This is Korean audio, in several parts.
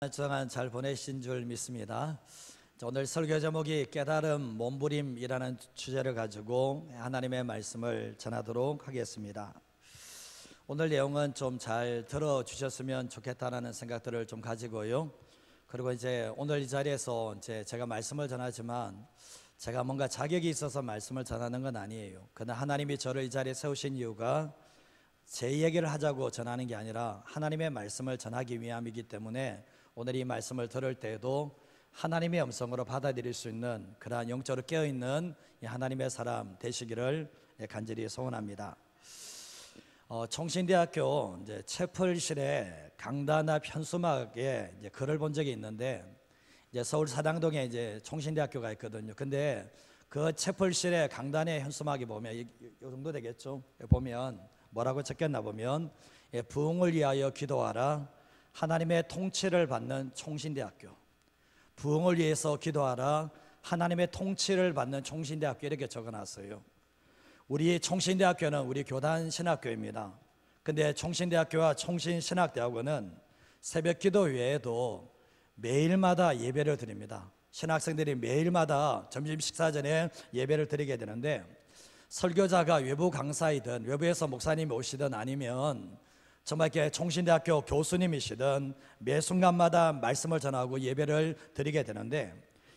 주간 잘 보내신 줄 믿습니다. 오늘 설교 제목이 깨달음 몸부림이라는 주제를 가지고 하나님의 말씀을 전하도록 하겠습니다. 오늘 내용은 좀 잘 들어주셨으면 좋겠다는 생각들을 좀 가지고요. 그리고 이제 오늘 이 자리에서 제가 말씀을 전하지만 제가 뭔가 자격이 있어서 말씀을 전하는 건 아니에요. 그러나 하나님이 저를 이 자리에 세우신 이유가 제 얘기를 하자고 전하는 게 아니라 하나님의 말씀을 전하기 위함이기 때문에 오늘 이 말씀을 들을 때에도 하나님의 음성으로 받아들일 수 있는 그러한 영적으로 깨어있는 하나님의 사람 되시기를 간절히 소원합니다. 총신대학교 채플실에 강단 앞 현수막에 글을 본 적이 있는데 서울 사당동에 총신대학교가 있거든요. 근데 그 채플실의 강단의 현수막이 보면 이 정도 되겠죠. 보면 뭐라고 적혔나 보면 부흥을 위하여 기도하라. 하나님의 통치를 받는 총신대학교. 부흥을 위해서 기도하라. 하나님의 통치를 받는 총신대학교 이렇게 적어놨어요. 우리 총신대학교는 우리 교단 신학교입니다. 근데 총신대학교와 총신신학대학원은 새벽기도 외에도 매일마다 예배를 드립니다. 신학생들이 매일마다 점심 식사 전에 예배를 드리게 되는데 설교자가 외부 강사이든 외부에서 목사님이 오시든 아니면 정말 이렇게 총신대학교 교수님이시든 매 순간마다 말씀을 전하고 예배를 드리게 되는데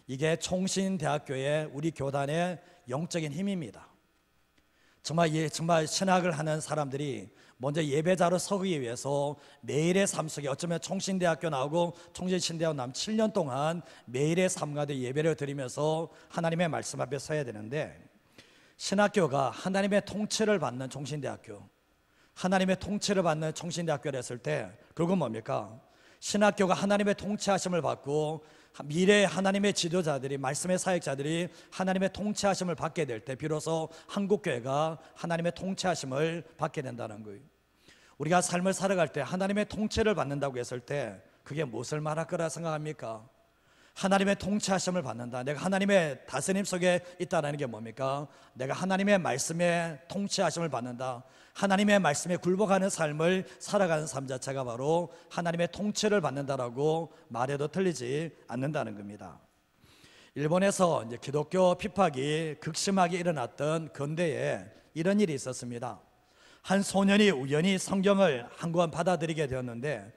이게 총신대학교의 우리 교단의 영적인 힘입니다. 정말 신학을 하는 사람들이 먼저 예배자로 서기 위해서 매일의 삶 속에 어쩌면 총신대학교 나오고 총신대학교 나오면 7년 동안 매일의 삶과 예배를 드리면서 하나님의 말씀 앞에 서야 되는데 신학교가 하나님의 통치를 받는 총신대학교, 하나님의 통치를 받는 총신대학교를 했을 때 그건 뭡니까? 신학교가 하나님의 통치하심을 받고 미래의 하나님의 지도자들이 말씀의 사역자들이 하나님의 통치하심을 받게 될 때 비로소 한국교회가 하나님의 통치하심을 받게 된다는 거예요. 우리가 삶을 살아갈 때 하나님의 통치를 받는다고 했을 때 그게 무엇을 말할 거라 생각합니까? 하나님의 통치하심을 받는다. 내가 하나님의 다스림 속에 있다는 게 뭡니까? 내가 하나님의 말씀에 통치하심을 받는다. 하나님의 말씀에 굴복하는 삶을 살아가는 삶 자체가 바로 하나님의 통치를 받는다라고 말해도 틀리지 않는다는 겁니다. 일본에서 기독교 핍박이 극심하게 일어났던 근대에 이런 일이 있었습니다. 한 소년이 우연히 성경을 한 권 받게 되었는데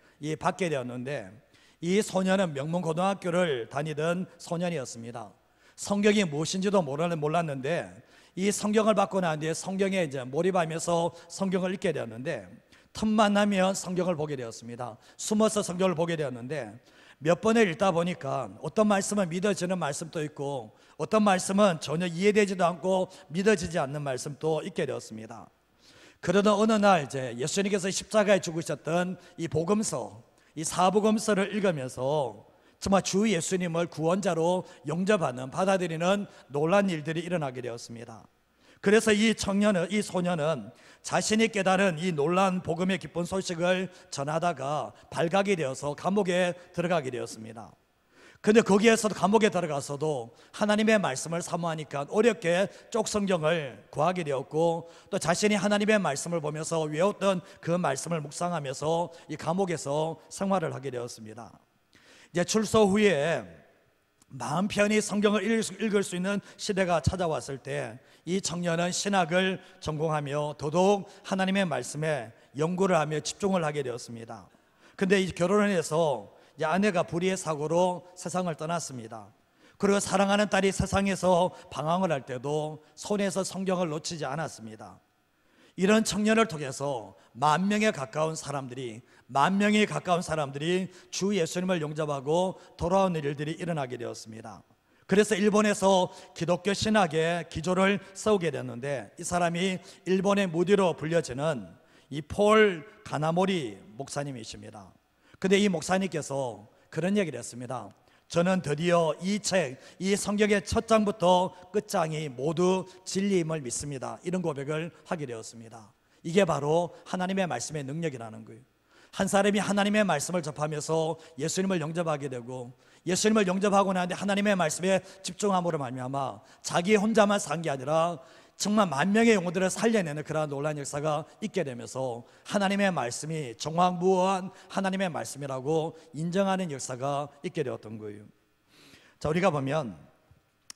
이 소년은 명문고등학교를 다니던 소년이었습니다. 성경이 무엇인지도 몰랐는데 이 성경을 받고 난 뒤에 성경에 몰입하면서 성경을 읽게 되었는데 틈만 나면 성경을 보게 되었습니다. 숨어서 성경을 보게 되었는데 몇 번을 읽다 보니까 어떤 말씀은 믿어지는 말씀도 있고 어떤 말씀은 전혀 이해되지도 않고 믿어지지 않는 말씀도 있게 되었습니다. 그러던 어느 날 예수님께서 십자가에 죽으셨던 이 복음서, 이 사복음서를 읽으면서 정말 주 예수님을 구원자로 영접하는 받아들이는 놀라운 일들이 일어나게 되었습니다. 그래서 이 소년은 자신이 깨달은 이 놀라운 복음의 기쁜 소식을 전하다가 발각이 되어서 감옥에 들어가게 되었습니다. 근데 거기에서도 감옥에 들어가서도 하나님의 말씀을 사모하니까 어렵게 쪽성경을 구하게 되었고 또 자신이 하나님의 말씀을 보면서 외웠던 그 말씀을 묵상하면서 이 감옥에서 생활을 하게 되었습니다. 이제 출소 후에 마음 편히 성경을 읽을 수 있는 시대가 찾아왔을 때 이 청년은 신학을 전공하며 더더욱 하나님의 말씀에 연구를 하며 집중을 하게 되었습니다. 근데 이 결혼을 해서 아내가 불의의 사고로 세상을 떠났습니다. 그리고 사랑하는 딸이 세상에서 방황을 할 때도 손에서 성경을 놓치지 않았습니다. 이런 청년을 통해서 만 명에 가까운 사람들이 주 예수님을 영접하고 돌아온 일들이 일어나게 되었습니다. 그래서 일본에서 기독교 신학의 기조를 세우게 됐는데 이 사람이 일본의 무디로 불려지는 이 폴 가나모리 목사님이십니다. 근데 이 목사님께서 그런 얘기를 했습니다. 저는 드디어 이 성경의 첫 장부터 끝장이 모두 진리임을 믿습니다. 이런 고백을 하게 되었습니다. 이게 바로 하나님의 말씀의 능력이라는 거예요. 한 사람이 하나님의 말씀을 접하면서 예수님을 영접하게 되고 예수님을 영접하고 난 뒤에 하나님의 말씀에 집중함으로 말미암아 자기 혼자만 산 게 아니라 정말 만 명의 영혼들을 살려내는 그러한 놀라운 역사가 있게 되면서 하나님의 말씀이 정확무한 하나님의 말씀이라고 인정하는 역사가 있게 되었던 거예요. 자, 우리가 보면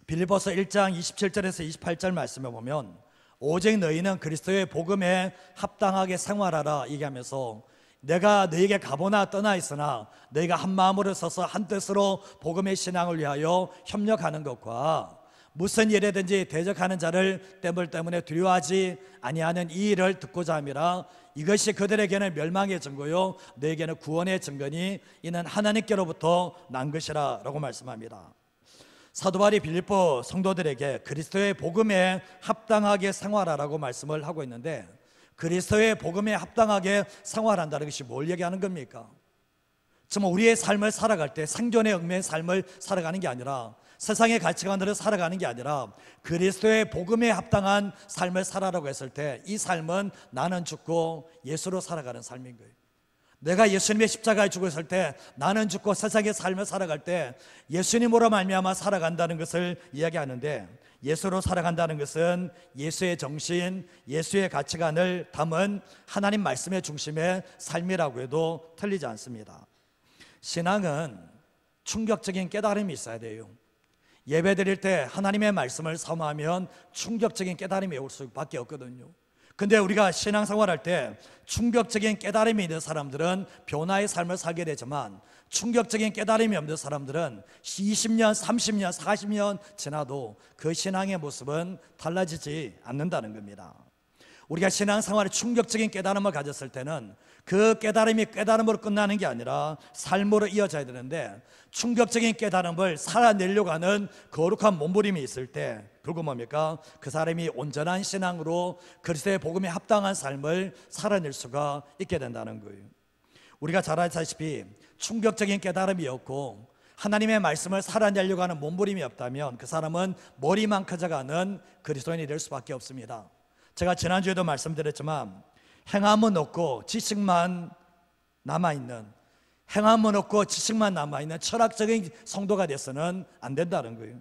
빌립보서 1장 27절에서 28절 말씀에 보면 오직 너희는 그리스도의 복음에 합당하게 생활하라 얘기하면서 내가 너희에게 가보나 떠나 있으나 너희가 한 마음으로 서서 한 뜻으로 복음의 신앙을 위하여 협력하는 것과 무슨 일에든지 대적하는 자를 땜을 때문에 두려워하지 아니하는 이 일을 듣고자 함이라. 이것이 그들에게는 멸망의 증거요 너에게는 구원의 증거니 이는 하나님께로부터 난 것이라 라고 말씀합니다. 사도 바울이 빌립보 성도들에게 그리스도의 복음에 합당하게 생활하라고 말씀을 하고 있는데, 그리스도의 복음에 합당하게 생활한다는 것이 뭘 얘기하는 겁니까? 정말 우리의 삶을 살아갈 때 생존에 얽매인 삶을 살아가는 게 아니라, 세상의 가치관들을 살아가는 게 아니라 그리스도의 복음에 합당한 삶을 살아라고 했을 때 이 삶은 나는 죽고 예수로 살아가는 삶인 거예요. 내가 예수님의 십자가에 죽었을 때 나는 죽고 세상의 삶을 살아갈 때 예수님으로 말미암아 살아간다는 것을 이야기하는데, 예수로 살아간다는 것은 예수의 정신, 예수의 가치관을 담은 하나님 말씀의 중심의 삶이라고 해도 틀리지 않습니다. 신앙은 충격적인 깨달음이 있어야 돼요. 예배 드릴 때 하나님의 말씀을 사모하면 충격적인 깨달음이 올 수밖에 없거든요. 근데 우리가 신앙생활할 때 충격적인 깨달음이 있는 사람들은 변화의 삶을 살게 되지만, 충격적인 깨달음이 없는 사람들은 20년, 30년, 40년 지나도 그 신앙의 모습은 달라지지 않는다는 겁니다. 우리가 신앙생활에 충격적인 깨달음을 가졌을 때는 그 깨달음이 깨달음으로 끝나는 게 아니라 삶으로 이어져야 되는데, 충격적인 깨달음을 살아내려고 하는 거룩한 몸부림이 있을 때 결국 뭡니까? 그 사람이 온전한 신앙으로 그리스도의 복음에 합당한 삶을 살아낼 수가 있게 된다는 거예요. 우리가 잘 아시다시피 충격적인 깨달음이 없고 하나님의 말씀을 살아내려고 하는 몸부림이 없다면 그 사람은 머리만 커져가는 그리스도인이 될 수밖에 없습니다. 제가 지난주에도 말씀드렸지만 행함은 없고 지식만 남아있는, 행함은 없고 지식만 남아있는 철학적인 성도가 돼서는 안 된다는 거예요.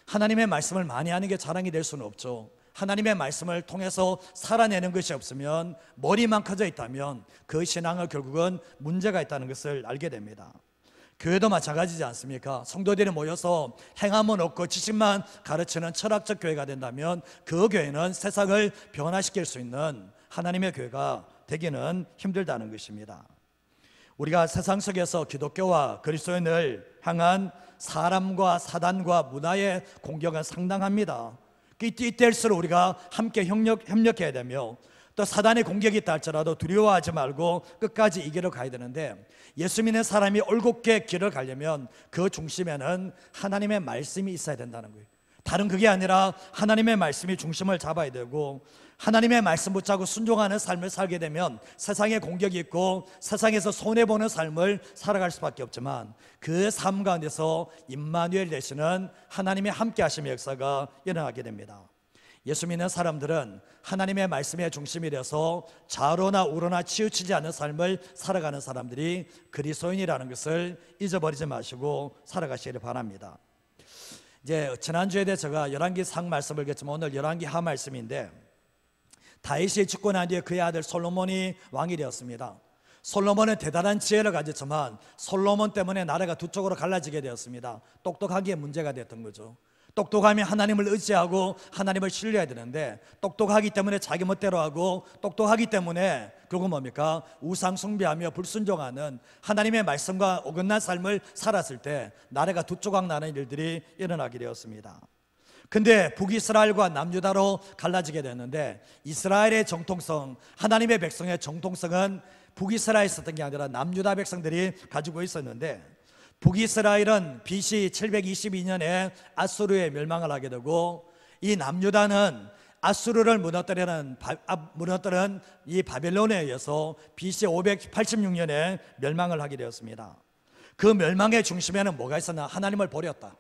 하나님의 말씀을 많이 하는 게 자랑이 될 수는 없죠. 하나님의 말씀을 통해서 살아내는 것이 없으면, 머리만 커져 있다면 그 신앙은 결국은 문제가 있다는 것을 알게 됩니다. 교회도 마찬가지지 않습니까? 성도들이 모여서 행함은 없고 지식만 가르치는 철학적 교회가 된다면 그 교회는 세상을 변화시킬 수 있는 하나님의 교회가 되기는 힘들다는 것입니다. 우리가 세상 속에서 기독교와 그리스도인을 향한 사람과 사단과 문화의 공격은 상당합니다. 이때일수록 우리가 함께 협력해야 되며, 또 사단의 공격이 있다 할지라도 두려워하지 말고 끝까지 이기러 가야 되는데, 예수 믿는 사람이 올곧게 길을 가려면 그 중심에는 하나님의 말씀이 있어야 된다는 거예요. 다른 그게 아니라 하나님의 말씀이 중심을 잡아야 되고, 하나님의 말씀 붙잡고 순종하는 삶을 살게 되면 세상에 공격이 있고 세상에서 손해보는 삶을 살아갈 수밖에 없지만, 그 삶 가운데서 임마누엘 되시는 하나님의 함께 하심의 역사가 일어나게 됩니다. 예수 믿는 사람들은 하나님의 말씀의 중심이 되어서 좌로나 우로나 치우치지 않는 삶을 살아가는 사람들이 그리스도인이라는 것을 잊어버리지 마시고 살아가시기를 바랍니다. 이제 지난주에 제가 열왕기상 말씀을 했지만 오늘 열왕기하 말씀인데, 다윗이 죽고 난 뒤에 그의 아들 솔로몬이 왕이 되었습니다. 솔로몬은 대단한 지혜를 가졌지만 솔로몬 때문에 나라가 두 쪽으로 갈라지게 되었습니다. 똑똑하기에 문제가 됐던 거죠. 똑똑하면 하나님을 의지하고 하나님을 신뢰해야 되는데, 똑똑하기 때문에 자기 멋대로 하고, 똑똑하기 때문에 결국 뭡니까? 우상 숭배하며 불순종하는 하나님의 말씀과 어긋난 삶을 살았을 때 나라가 두 조각 나는 일들이 일어나게 되었습니다. 근데 북이스라엘과 남유다로 갈라지게 됐는데, 이스라엘의 정통성, 하나님의 백성의 정통성은 북이스라엘에 있었던 게 아니라 남유다 백성들이 가지고 있었는데, 북이스라엘은 BC 722년에 아수르에 멸망을 하게 되고, 이 남유다는 아수르를 무너뜨리는 이 바벨론에 의해서 BC 586년에 멸망을 하게 되었습니다. 그 멸망의 중심에는 뭐가 있었나? 하나님을 버렸다.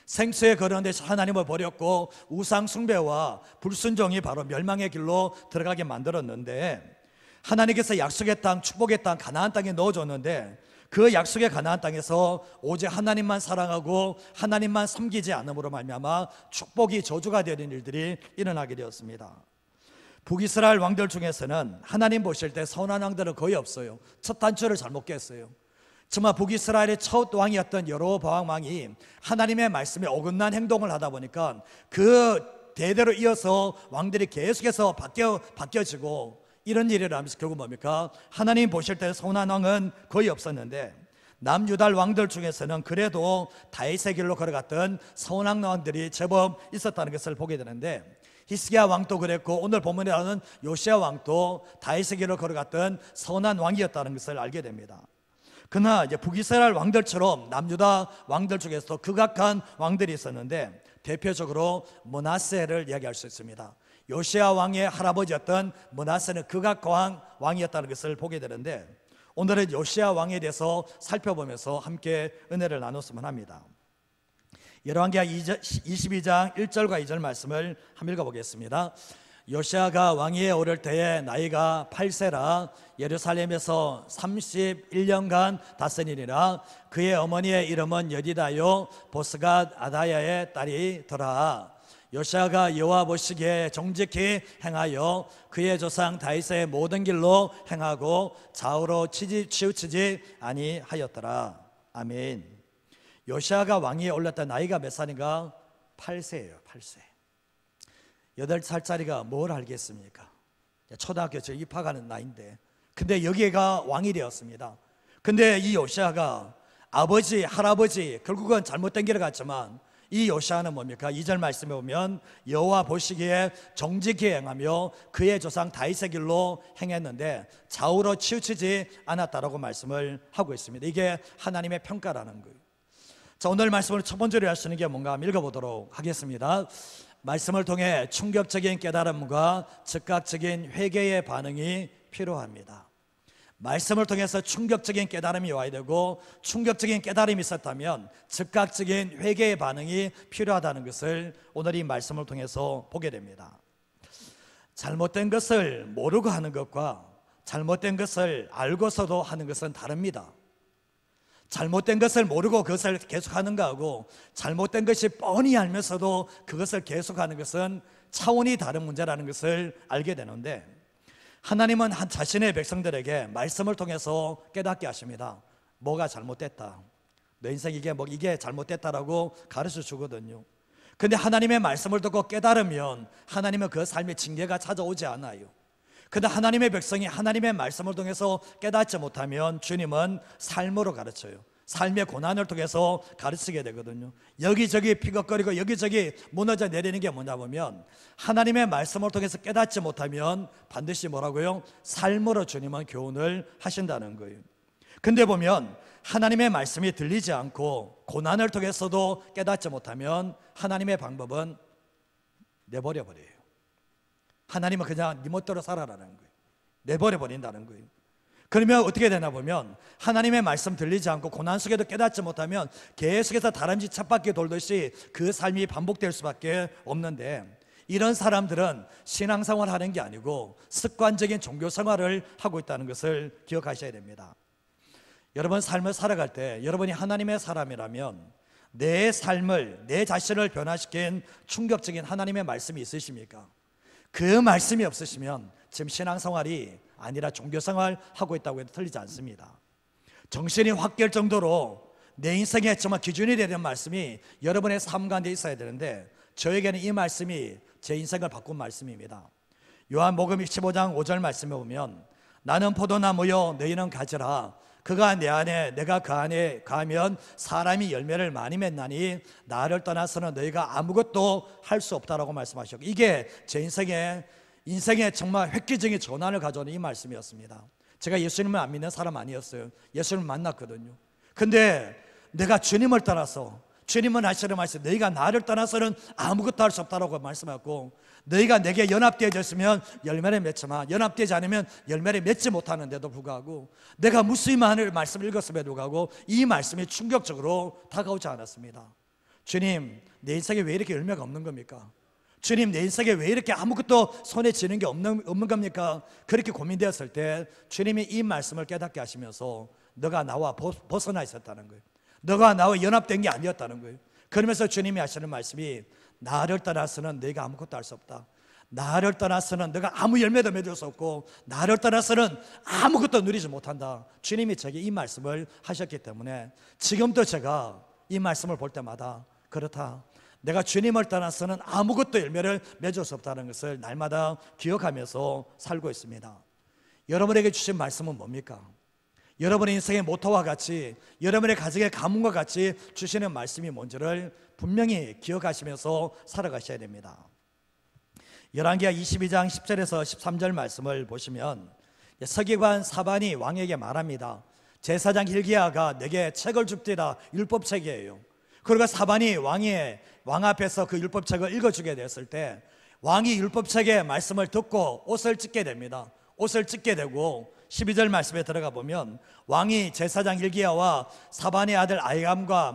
생수에 거르는 데서 하나님을 버렸고, 우상 숭배와 불순종이 바로 멸망의 길로 들어가게 만들었는데, 하나님께서 약속의 땅, 축복의 땅, 가나안 땅에 넣어줬는데 그 약속의 가나안 땅에서 오직 하나님만 사랑하고 하나님만 섬기지 않음으로 말미암아 축복이 저주가 되는 일들이 일어나게 되었습니다. 북이스라엘 왕들 중에서는 하나님 보실 때 선한 왕들은 거의 없어요. 첫 단추를 잘못 깼어요. 정말 북이스라엘의 첫 왕이었던 여로보암 왕이 하나님의 말씀에 어긋난 행동을 하다 보니까 그 대대로 이어서 왕들이 계속해서 바뀌어지고 이런 일을 하면서 결국 뭡니까? 하나님 보실 때 선한 왕은 거의 없었는데 남유다 왕들 중에서는 그래도 다윗의 길로 걸어갔던 선한 왕들이 제법 있었다는 것을 보게 되는데, 히스기야 왕도 그랬고 오늘 본문에 나오는 요시야 왕도 다윗의 길로 걸어갔던 선한 왕이었다는 것을 알게 됩니다. 그러나 이제 북이스라엘 왕들처럼 남유다 왕들 중에서 극악한 왕들이 있었는데 대표적으로 므낫세를 이야기할 수 있습니다. 요시야 왕의 할아버지였던 므낫세는 극악한 왕이었다는 것을 보게 되는데, 오늘은 요시야 왕에 대해서 살펴보면서 함께 은혜를 나눴으면 합니다. 열왕기하 22장 1절과 2절 말씀을 한번 읽어보겠습니다. 요시야가 왕위에 오를 때에 나이가 8세라 예루살렘에서 31년간 다스리니라. 그의 어머니의 이름은 여디다요 보스갓 아다야의 딸이더라. 요시야가 여호와 보시기에 정직히 행하여 그의 조상 다윗의 모든 길로 행하고 좌우로 치우치지 아니하였더라. 아멘. 요시야가 왕위에 올랐던 나이가 몇 살인가? 8세예요. 8세. 8살짜리가 뭘 알겠습니까? 초등학교 입학하는 나이인데, 근데 여기가 왕이 되었습니다. 근데 이 요시야가 아버지, 할아버지 결국은 잘못된 길을 갔지만 이 요시야는 뭡니까? 2절 말씀에 보면 여호와 보시기에 정직히 행하며 그의 조상 다윗의 길로 행했는데 좌우로 치우치지 않았다라고 말씀을 하고 있습니다. 이게 하나님의 평가라는 거예요. 자, 오늘 말씀을 첫 번째로 할 수 있는 게 뭔가 한번 읽어보도록 하겠습니다. 말씀을 통해 충격적인 깨달음과 즉각적인 회개의 반응이 필요합니다. 말씀을 통해서 충격적인 깨달음이 와야 되고, 충격적인 깨달음이 있었다면 즉각적인 회개의 반응이 필요하다는 것을 오늘 이 말씀을 통해서 보게 됩니다. 잘못된 것을 모르고 하는 것과 잘못된 것을 알고서도 하는 것은 다릅니다. 잘못된 것을 모르고 그것을 계속하는 것하고 잘못된 것이 뻔히 알면서도 그것을 계속하는 것은 차원이 다른 문제라는 것을 알게 되는데, 하나님은 한 자신의 백성들에게 말씀을 통해서 깨닫게 하십니다. 뭐가 잘못됐다, 내 인생 이게 잘못됐다라고 가르쳐 주거든요. 근데 하나님의 말씀을 듣고 깨달으면 하나님은 그 삶에 징계가 찾아오지 않아요. 근데 하나님의 백성이 하나님의 말씀을 통해서 깨닫지 못하면 주님은 삶으로 가르쳐요. 삶의 고난을 통해서 가르치게 되거든요. 여기저기 피걱거리고 여기저기 무너져 내리는 게 뭐냐 보면 하나님의 말씀을 통해서 깨닫지 못하면 반드시 뭐라고요? 삶으로 주님은 교훈을 하신다는 거예요. 근데 보면 하나님의 말씀이 들리지 않고 고난을 통해서도 깨닫지 못하면 하나님의 방법은 내버려 버려요. 하나님은 그냥 네 멋대로 살아라는 거예요. 내버려 버린다는 거예요. 그러면 어떻게 되나 보면 하나님의 말씀 들리지 않고 고난 속에도 깨닫지 못하면 계속해서 다람쥐 쳇바퀴 돌듯이 그 삶이 반복될 수밖에 없는데, 이런 사람들은 신앙생활 하는 게 아니고 습관적인 종교생활을 하고 있다는 것을 기억하셔야 됩니다. 여러분 삶을 살아갈 때 여러분이 하나님의 사람이라면 내 삶을, 내 자신을 변화시킨 충격적인 하나님의 말씀이 있으십니까? 그 말씀이 없으시면 지금 신앙생활이 아니라 종교생활 하고 있다고 해도 틀리지 않습니다. 정신이 확 깰 정도로 내 인생의 정말 기준이 되는 말씀이 여러분의 삶 가운데 있어야 되는데, 저에게는 이 말씀이 제 인생을 바꾼 말씀입니다. 요한복음 15장 5절 말씀에 보면 나는 포도나무요 너희는 가지라. 그가 내 안에 내가 그 안에 가면 사람이 열매를 많이 맺나니 나를 떠나서는 너희가 아무것도 할 수 없다라고 말씀하셨고, 이게 제 인생에 정말 획기적인 전환을 가져오는 이 말씀이었습니다. 제가 예수님을 안 믿는 사람 아니었어요. 예수님을 만났거든요. 근데 내가 주님을 따라서, 주님은 하시는 말씀, 너희가 나를 떠나서는 아무것도 할 수 없다라고 말씀하셨고, 너희가 내게 연합되어졌으면 열매를 맺지만 연합되지 않으면 열매를 맺지 못하는데도 불구하고 내가 무수히많은 말씀을 읽었음에도 불구하고 이 말씀이 충격적으로 다가오지 않았습니다. 주님, 내 인생에 왜 이렇게 열매가 없는 겁니까? 주님, 내 인생에 왜 이렇게 아무것도 손에 쥐는 게 없는 겁니까? 그렇게 고민되었을 때 주님이 이 말씀을 깨닫게 하시면서 너가 나와 벗어나 있었다는 거예요. 너가 나와 연합된 게 아니었다는 거예요. 그러면서 주님이 하시는 말씀이 나를 떠나서는 너희가 아무것도 할 수 없다. 나를 떠나서는 너가 아무 열매도 맺을 수 없고 나를 떠나서는 아무것도 누리지 못한다. 주님이 제게 이 말씀을 하셨기 때문에 지금도 제가 이 말씀을 볼 때마다 그렇다. 내가 주님을 떠나서는 아무것도 열매를 맺을 수 없다는 것을 날마다 기억하면서 살고 있습니다. 여러분에게 주신 말씀은 뭡니까? 여러분의 인생의 모토와 같이, 여러분의 가정의 가문과 같이 주시는 말씀이 뭔지를 분명히 기억하시면서 살아가셔야 됩니다. 열왕기하 22장 10절에서 13절 말씀을 보시면 서기관 사반이 왕에게 말합니다. 제사장 hil기야가 내게 책을 줍디다. 율법책이에요. 그리고 사반이 왕 앞에서 그 율법책을 읽어주게 됐을 때 왕이 율법책의 말씀을 듣고 옷을 찢게 됩니다. 옷을 찢게 되고 12절 말씀에 들어가 보면 왕이 제사장 hil기야와 사반의 아들 아히감과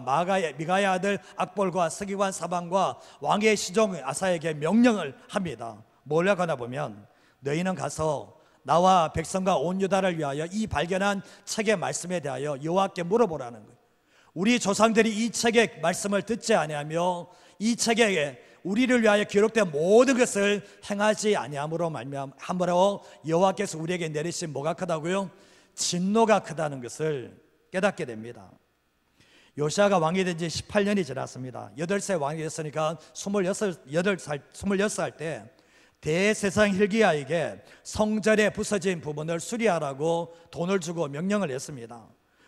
미가의 아들 악볼과 서기관 사반과 왕의 시종 아사에게 명령을 합니다. 뭐라고 하나 보면 너희는 가서 나와 백성과 온 유다를 위하여 이 발견한 책의 말씀에 대하여 여호와께 물어보라는 거예요. 우리 조상들이 이 책의 말씀을 듣지 아니하며 이 책에 우리를 위하여 기록된 모든 것을 행하지 아니함으로 말미암아 여호와께서 우리에게 내리신 뭐가 크다고요? 진노가 크다는 것을 깨닫게 됩니다. 요시아가 왕이 된 지 18년이 지났습니다. 8세 왕이 됐으니까 26살 때 대제사장 hil기야에게 성전에 부서진 부분을 수리하라고 돈을 주고 명령을 했습니다.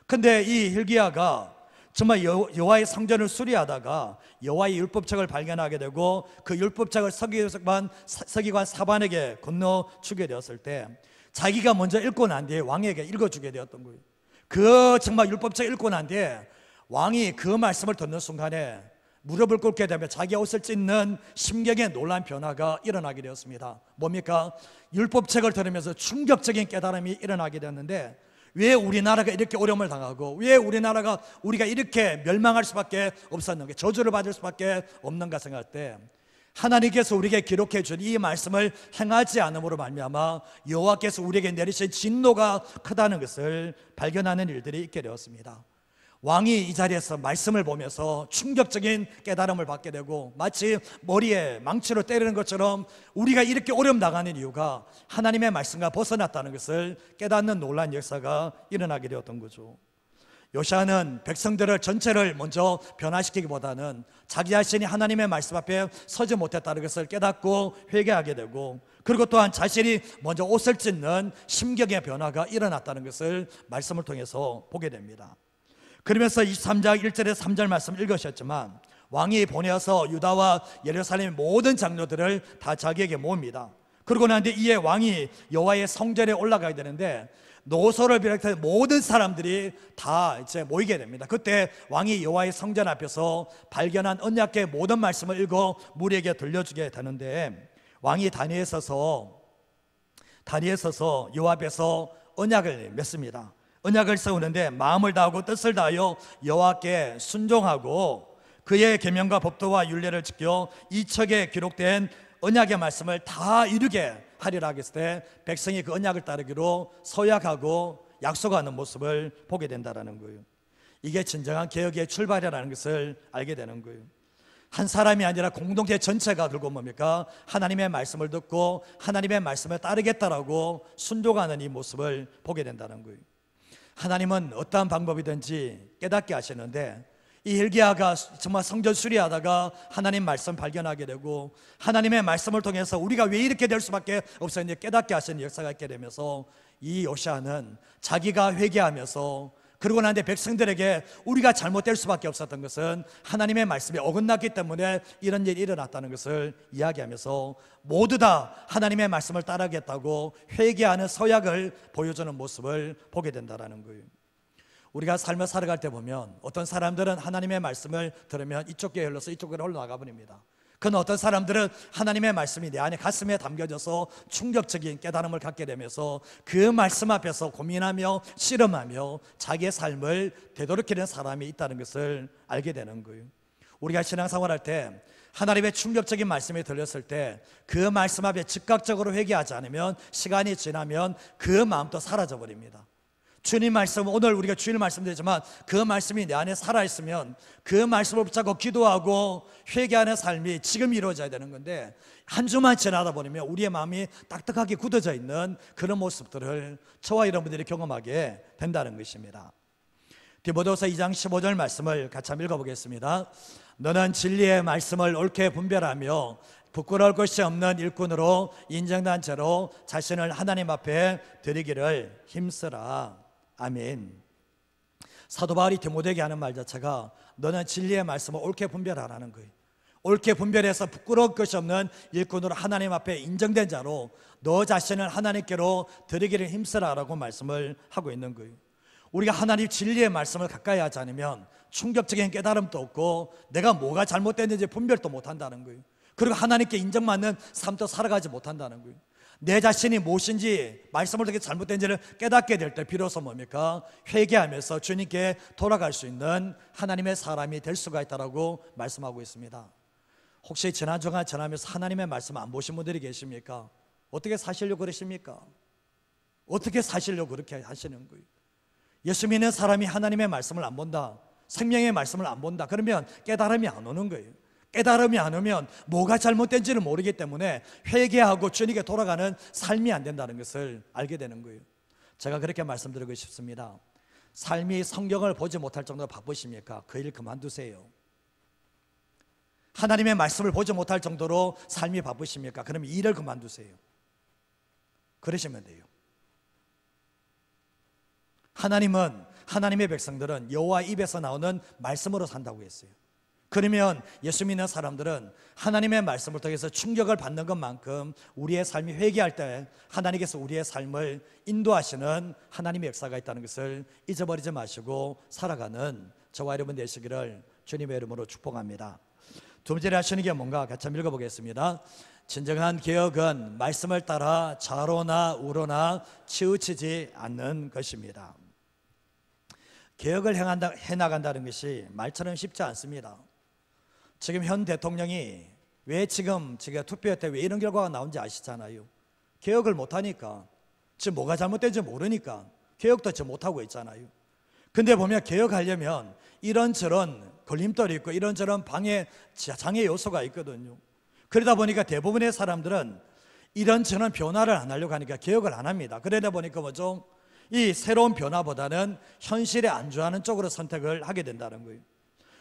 근데 이 hil기야가 정말 여호와의 성전을 수리하다가 여호와의 율법책을 발견하게 되고 그 율법책을 서기관 사반에게 건너주게 되었을 때 자기가 먼저 읽고 난 뒤에 왕에게 읽어주게 되었던 거예요. 그 정말 율법책 읽고 난 뒤에 왕이 그 말씀을 듣는 순간에 무릎을 꿇게 되면 자기 옷을 찢는 심경의 놀라운 변화가 일어나게 되었습니다. 뭡니까? 율법책을 들으면서 충격적인 깨달음이 일어나게 되었는데 왜 우리나라가 이렇게 어려움을 당하고 왜 우리가 이렇게 멸망할 수밖에 없었는가, 저주를 받을 수밖에 없는가 생각할 때 하나님께서 우리에게 기록해 준 이 말씀을 행하지 않음으로 말미암아 여호와께서 우리에게 내리신 진노가 크다는 것을 발견하는 일들이 있게 되었습니다. 왕이 이 자리에서 말씀을 보면서 충격적인 깨달음을 받게 되고 마치 머리에 망치로 때리는 것처럼 우리가 이렇게 어려움 당하는 이유가 하나님의 말씀과 벗어났다는 것을 깨닫는 놀라운 역사가 일어나게 되었던 거죠. 요시아는 백성들을 전체를 먼저 변화시키기보다는 자기 자신이 하나님의 말씀 앞에 서지 못했다는 것을 깨닫고 회개하게 되고 그리고 또한 자신이 먼저 옷을 찢는 심경의 변화가 일어났다는 것을 말씀을 통해서 보게 됩니다. 그러면서 23장 1절에서 3절 말씀 읽으셨지만 왕이 보내어서 유다와 예루살렘의 모든 장로들을 다 자기에게 모읍니다. 그러고 난 뒤에 이에 왕이 여호와의 성전에 올라가야 되는데 노소를 비롯해 모든 사람들이 다 이제 모이게 됩니다. 그때 왕이 여호와의 성전 앞에서 발견한 언약궤의 모든 말씀을 읽어 무리에게 들려주게 되는데 왕이 단위에 서서 여호와 앞에서 언약을 맺습니다. 언약을 세우는데 마음을 다하고 뜻을 다하여 여호와께 순종하고 그의 계명과 법도와 율례를 지켜 이 책에 기록된 언약의 말씀을 다 이루게 하리라 했을 때 백성이 그 언약을 따르기로 서약하고 약속하는 모습을 보게 된다는 거예요. 이게 진정한 개혁의 출발이라는 것을 알게 되는 거예요. 한 사람이 아니라 공동체 전체가 들고 뭡니까? 하나님의 말씀을 듣고 하나님의 말씀을 따르겠다라고 순종하는 이 모습을 보게 된다는 거예요. 하나님은 어떠한 방법이든지 깨닫게 하시는데 이 hil기야가 정말 성전 수리하다가 하나님 말씀 발견하게 되고 하나님의 말씀을 통해서 우리가 왜 이렇게 될 수밖에 없었는지 깨닫게 하시는 역사가 있게 되면서 이 요시아는 자기가 회개하면서 그러고 난 뒤에 백성들에게 우리가 잘못될 수밖에 없었던 것은 하나님의 말씀이 어긋났기 때문에 이런 일이 일어났다는 것을 이야기하면서 모두 다 하나님의 말씀을 따르겠다고 회개하는 서약을 보여주는 모습을 보게 된다는 거예요. 우리가 삶을 살아갈 때 보면 어떤 사람들은 하나님의 말씀을 들으면 이쪽 교회 흘러서 이쪽 교회로 흘러나가 버립니다. 그러나 어떤 사람들은 하나님의 말씀이 내 안에 가슴에 담겨져서 충격적인 깨달음을 갖게 되면서 그 말씀 앞에서 고민하며 씨름하며 자기의 삶을 되돌이키는 사람이 있다는 것을 알게 되는 거예요. 우리가 신앙생활할 때 하나님의 충격적인 말씀이 들렸을 때 그 말씀 앞에 즉각적으로 회개하지 않으면 시간이 지나면 그 마음도 사라져 버립니다. 주님 말씀, 오늘 우리가 주일 말씀드리지만 그 말씀이 내 안에 살아있으면 그 말씀을 붙잡고 기도하고 회개하는 삶이 지금 이루어져야 되는 건데, 한 주만 지나다 보면 우리의 마음이 딱딱하게 굳어져 있는 그런 모습들을 저와 여러분들이 경험하게 된다는 것입니다. 디모데후서 2장 15절 말씀을 같이 한번 읽어보겠습니다. 너는 진리의 말씀을 옳게 분별하며 부끄러울 것이 없는 일꾼으로 인정된 채로 자신을 하나님 앞에 드리기를 힘쓰라. 아멘. 사도 바울이 디모데에게 하는 말 자체가 너는 진리의 말씀을 옳게 분별하라는 거예요. 옳게 분별해서 부끄러울 것이 없는 일꾼으로 하나님 앞에 인정된 자로 너 자신을 하나님께로 드리기를 힘쓰라라고 말씀을 하고 있는 거예요. 우리가 하나님 진리의 말씀을 가까이 하지 않으면 충격적인 깨달음도 없고 내가 뭐가 잘못됐는지 분별도 못한다는 거예요. 그리고 하나님께 인정받는 삶도 살아가지 못한다는 거예요. 내 자신이 무엇인지, 말씀을 어떻게 잘못된지를 깨닫게 될 때 비로소 뭡니까? 회개하면서 주님께 돌아갈 수 있는 하나님의 사람이 될 수가 있다라고 말씀하고 있습니다. 혹시 지난 주간 전하면서 하나님의 말씀 안 보신 분들이 계십니까? 어떻게 사시려고 그러십니까? 어떻게 사시려고 그렇게 하시는 거예요? 예수 믿는 사람이 하나님의 말씀을 안 본다, 생명의 말씀을 안 본다, 그러면 깨달음이 안 오는 거예요. 깨달음이 안 오면 뭐가 잘못된지를 모르기 때문에 회개하고 주님께 돌아가는 삶이 안 된다는 것을 알게 되는 거예요. 제가 그렇게 말씀드리고 싶습니다. 삶이 성경을 보지 못할 정도로 바쁘십니까? 그 일 그만두세요. 하나님의 말씀을 보지 못할 정도로 삶이 바쁘십니까? 그럼 일을 그만두세요. 그러시면 돼요. 하나님은, 하나님의 백성들은 여호와 입에서 나오는 말씀으로 산다고 했어요. 그러면 예수 믿는 사람들은 하나님의 말씀을 통해서 충격을 받는 것만큼 우리의 삶이 회개할 때 하나님께서 우리의 삶을 인도하시는 하나님의 역사가 있다는 것을 잊어버리지 마시고 살아가는 저와 여러분 되시기를 주님의 이름으로 축복합니다. 두 번째로 하시는 게 뭔가 같이 한번 읽어보겠습니다. 진정한 개혁은 말씀을 따라 좌로나 우로나 치우치지 않는 것입니다. 개혁을 해나간다는 것이 말처럼 쉽지 않습니다. 지금 현 대통령이 왜 지금 투표 때 왜 이런 결과가 나온지 아시잖아요. 개혁을 못하니까, 지금 뭐가 잘못된지 모르니까 개혁도 지금 못하고 있잖아요. 근데 보면 개혁하려면 이런저런 걸림돌이 있고 이런저런 장애 요소가 있거든요. 그러다 보니까 대부분의 사람들은 이런저런 변화를 안 하려고 하니까 개혁을 안 합니다. 그러다 보니까 뭐죠? 이 새로운 변화보다는 현실에 안주하는 쪽으로 선택을 하게 된다는 거예요.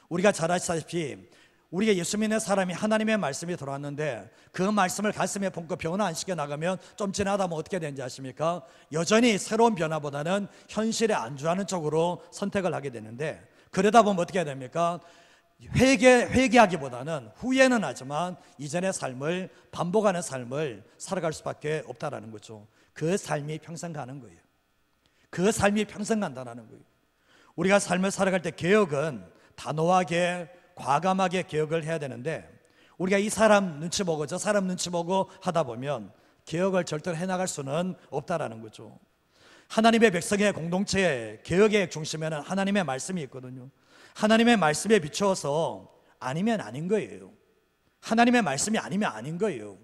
우리가 잘 아시다시피 우리가 예수 믿는 사람이 하나님의 말씀이 들어왔는데 그 말씀을 가슴에 품고 변화 안 시켜 나가면 좀 지나다 보면 어떻게 되는지 아십니까? 여전히 새로운 변화보다는 현실에 안주하는 쪽으로 선택을 하게 되는데, 그러다 보면 어떻게 해야 됩니까? 회개하기보다는 후회는 하지만 이전의 삶을 반복하는 삶을 살아갈 수밖에 없다라는 거죠. 그 삶이 평생 가는 거예요. 그 삶이 평생 간다는 거예요. 우리가 삶을 살아갈 때 개혁은 단호하게 과감하게 개혁을 해야 되는데, 우리가 이 사람 눈치 보고 저 사람 눈치 보고 하다 보면 개혁을 절대로 해나갈 수는 없다라는 거죠. 하나님의 백성의 공동체의 개혁의 중심에는 하나님의 말씀이 있거든요. 하나님의 말씀에 비추어서 아니면 아닌 거예요. 하나님의 말씀이 아니면 아닌 거예요.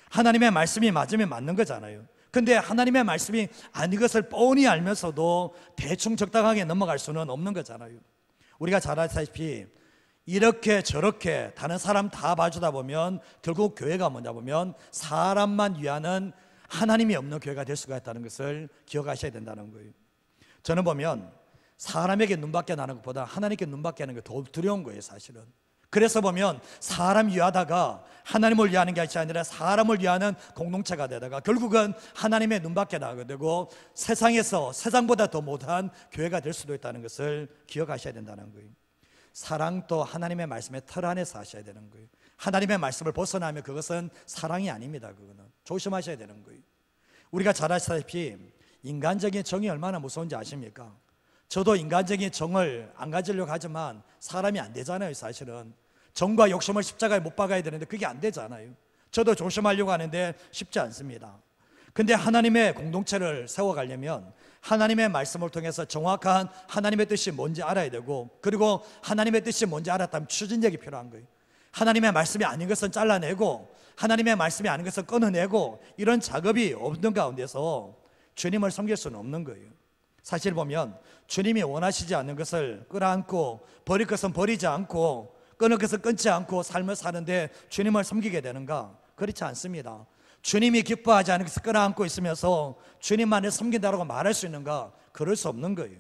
하나님의 말씀이 맞으면 맞는 거잖아요. 근데 하나님의 말씀이 아닌 것을 뻔히 알면서도 대충 적당하게 넘어갈 수는 없는 거잖아요. 우리가 잘 아시다시피 이렇게 저렇게 다른 사람 다 봐주다 보면 결국 교회가 뭐냐 보면 사람만 위하는 하나님이 없는 교회가 될 수가 있다는 것을 기억하셔야 된다는 거예요. 저는 보면 사람에게 눈밖에 나는 것보다 하나님께 눈밖에 하는 게 더 두려운 거예요, 사실은. 그래서 보면 사람 위하다가 하나님을 위하는 게 아니라 사람을 위하는 공동체가 되다가 결국은 하나님의 눈밖에 나게 되고 세상보다 더 못한 교회가 될 수도 있다는 것을 기억하셔야 된다는 거예요. 사랑도 하나님의 말씀의 틀 안에서 하셔야 되는 거예요. 하나님의 말씀을 벗어나면 그것은 사랑이 아닙니다. 그거는 조심하셔야 되는 거예요. 우리가 잘 아시다시피 인간적인 정이 얼마나 무서운지 아십니까? 저도 인간적인 정을 안 가지려고 하지만 사람이 안 되잖아요. 사실은 정과 욕심을 십자가에 못 박아야 되는데 그게 안 되잖아요. 저도 조심하려고 하는데 쉽지 않습니다. 근데 하나님의 공동체를 세워가려면 하나님의 말씀을 통해서 정확한 하나님의 뜻이 뭔지 알아야 되고, 그리고 하나님의 뜻이 뭔지 알았다면 추진력이 필요한 거예요. 하나님의 말씀이 아닌 것은 잘라내고 하나님의 말씀이 아닌 것은 끊어내고, 이런 작업이 없는 가운데서 주님을 섬길 수는 없는 거예요. 사실 보면 주님이 원하시지 않는 것을 끌어안고 버릴 것은 버리지 않고 끊을 것은 끊지 않고 삶을 사는데 주님을 섬기게 되는가? 그렇지 않습니다. 주님이 기뻐하지 않는 것을 끌어안고 있으면서 주님만을 섬긴다고 말할 수 있는가? 그럴 수 없는 거예요.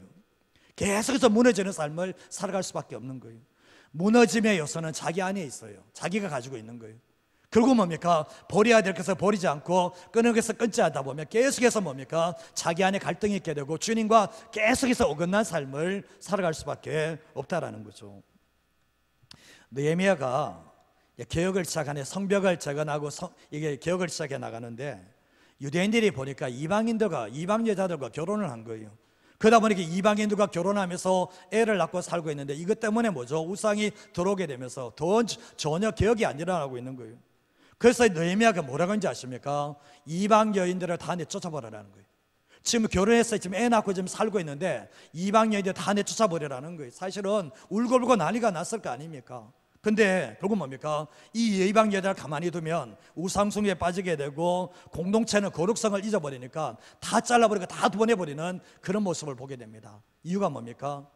계속해서 무너지는 삶을 살아갈 수밖에 없는 거예요. 무너짐의 요소는 자기 안에 있어요. 자기가 가지고 있는 거예요. 결국 뭡니까? 버려야 될 것을 버리지 않고 끊을 것을 끊지 않다 보면 계속해서 뭡니까? 자기 안에 갈등이 있게 되고 주님과 계속해서 어긋난 삶을 살아갈 수밖에 없다라는 거죠. 느헤미야가 개혁을 시작하네, 성벽을 재건하고 이게 개혁을 시작해 나가는데 유대인들이 보니까 이방 여자들과 결혼을 한 거예요. 그러다 보니까 이방인들과 결혼하면서 애를 낳고 살고 있는데 이것 때문에 뭐죠? 우상이 들어오게 되면서 전혀 개혁이 안 일어나고 있는 거예요. 그래서 느헤미야가 뭐라고 하는지 아십니까? 이방 여인들을 다 내쫓아버리라는 거예요. 지금 결혼해서 지금 애 낳고 지금 살고 있는데 이방 여인들 다 내쫓아버리라는 거예요. 사실은 울고불고 난리가 났을 거 아닙니까? 근데 결국 뭡니까? 이 이방 여자를 가만히 두면 우상숭배에 빠지게 되고 공동체는 거룩성을 잊어버리니까 다 잘라버리고 다 보내버리는 그런 모습을 보게 됩니다. 이유가 뭡니까?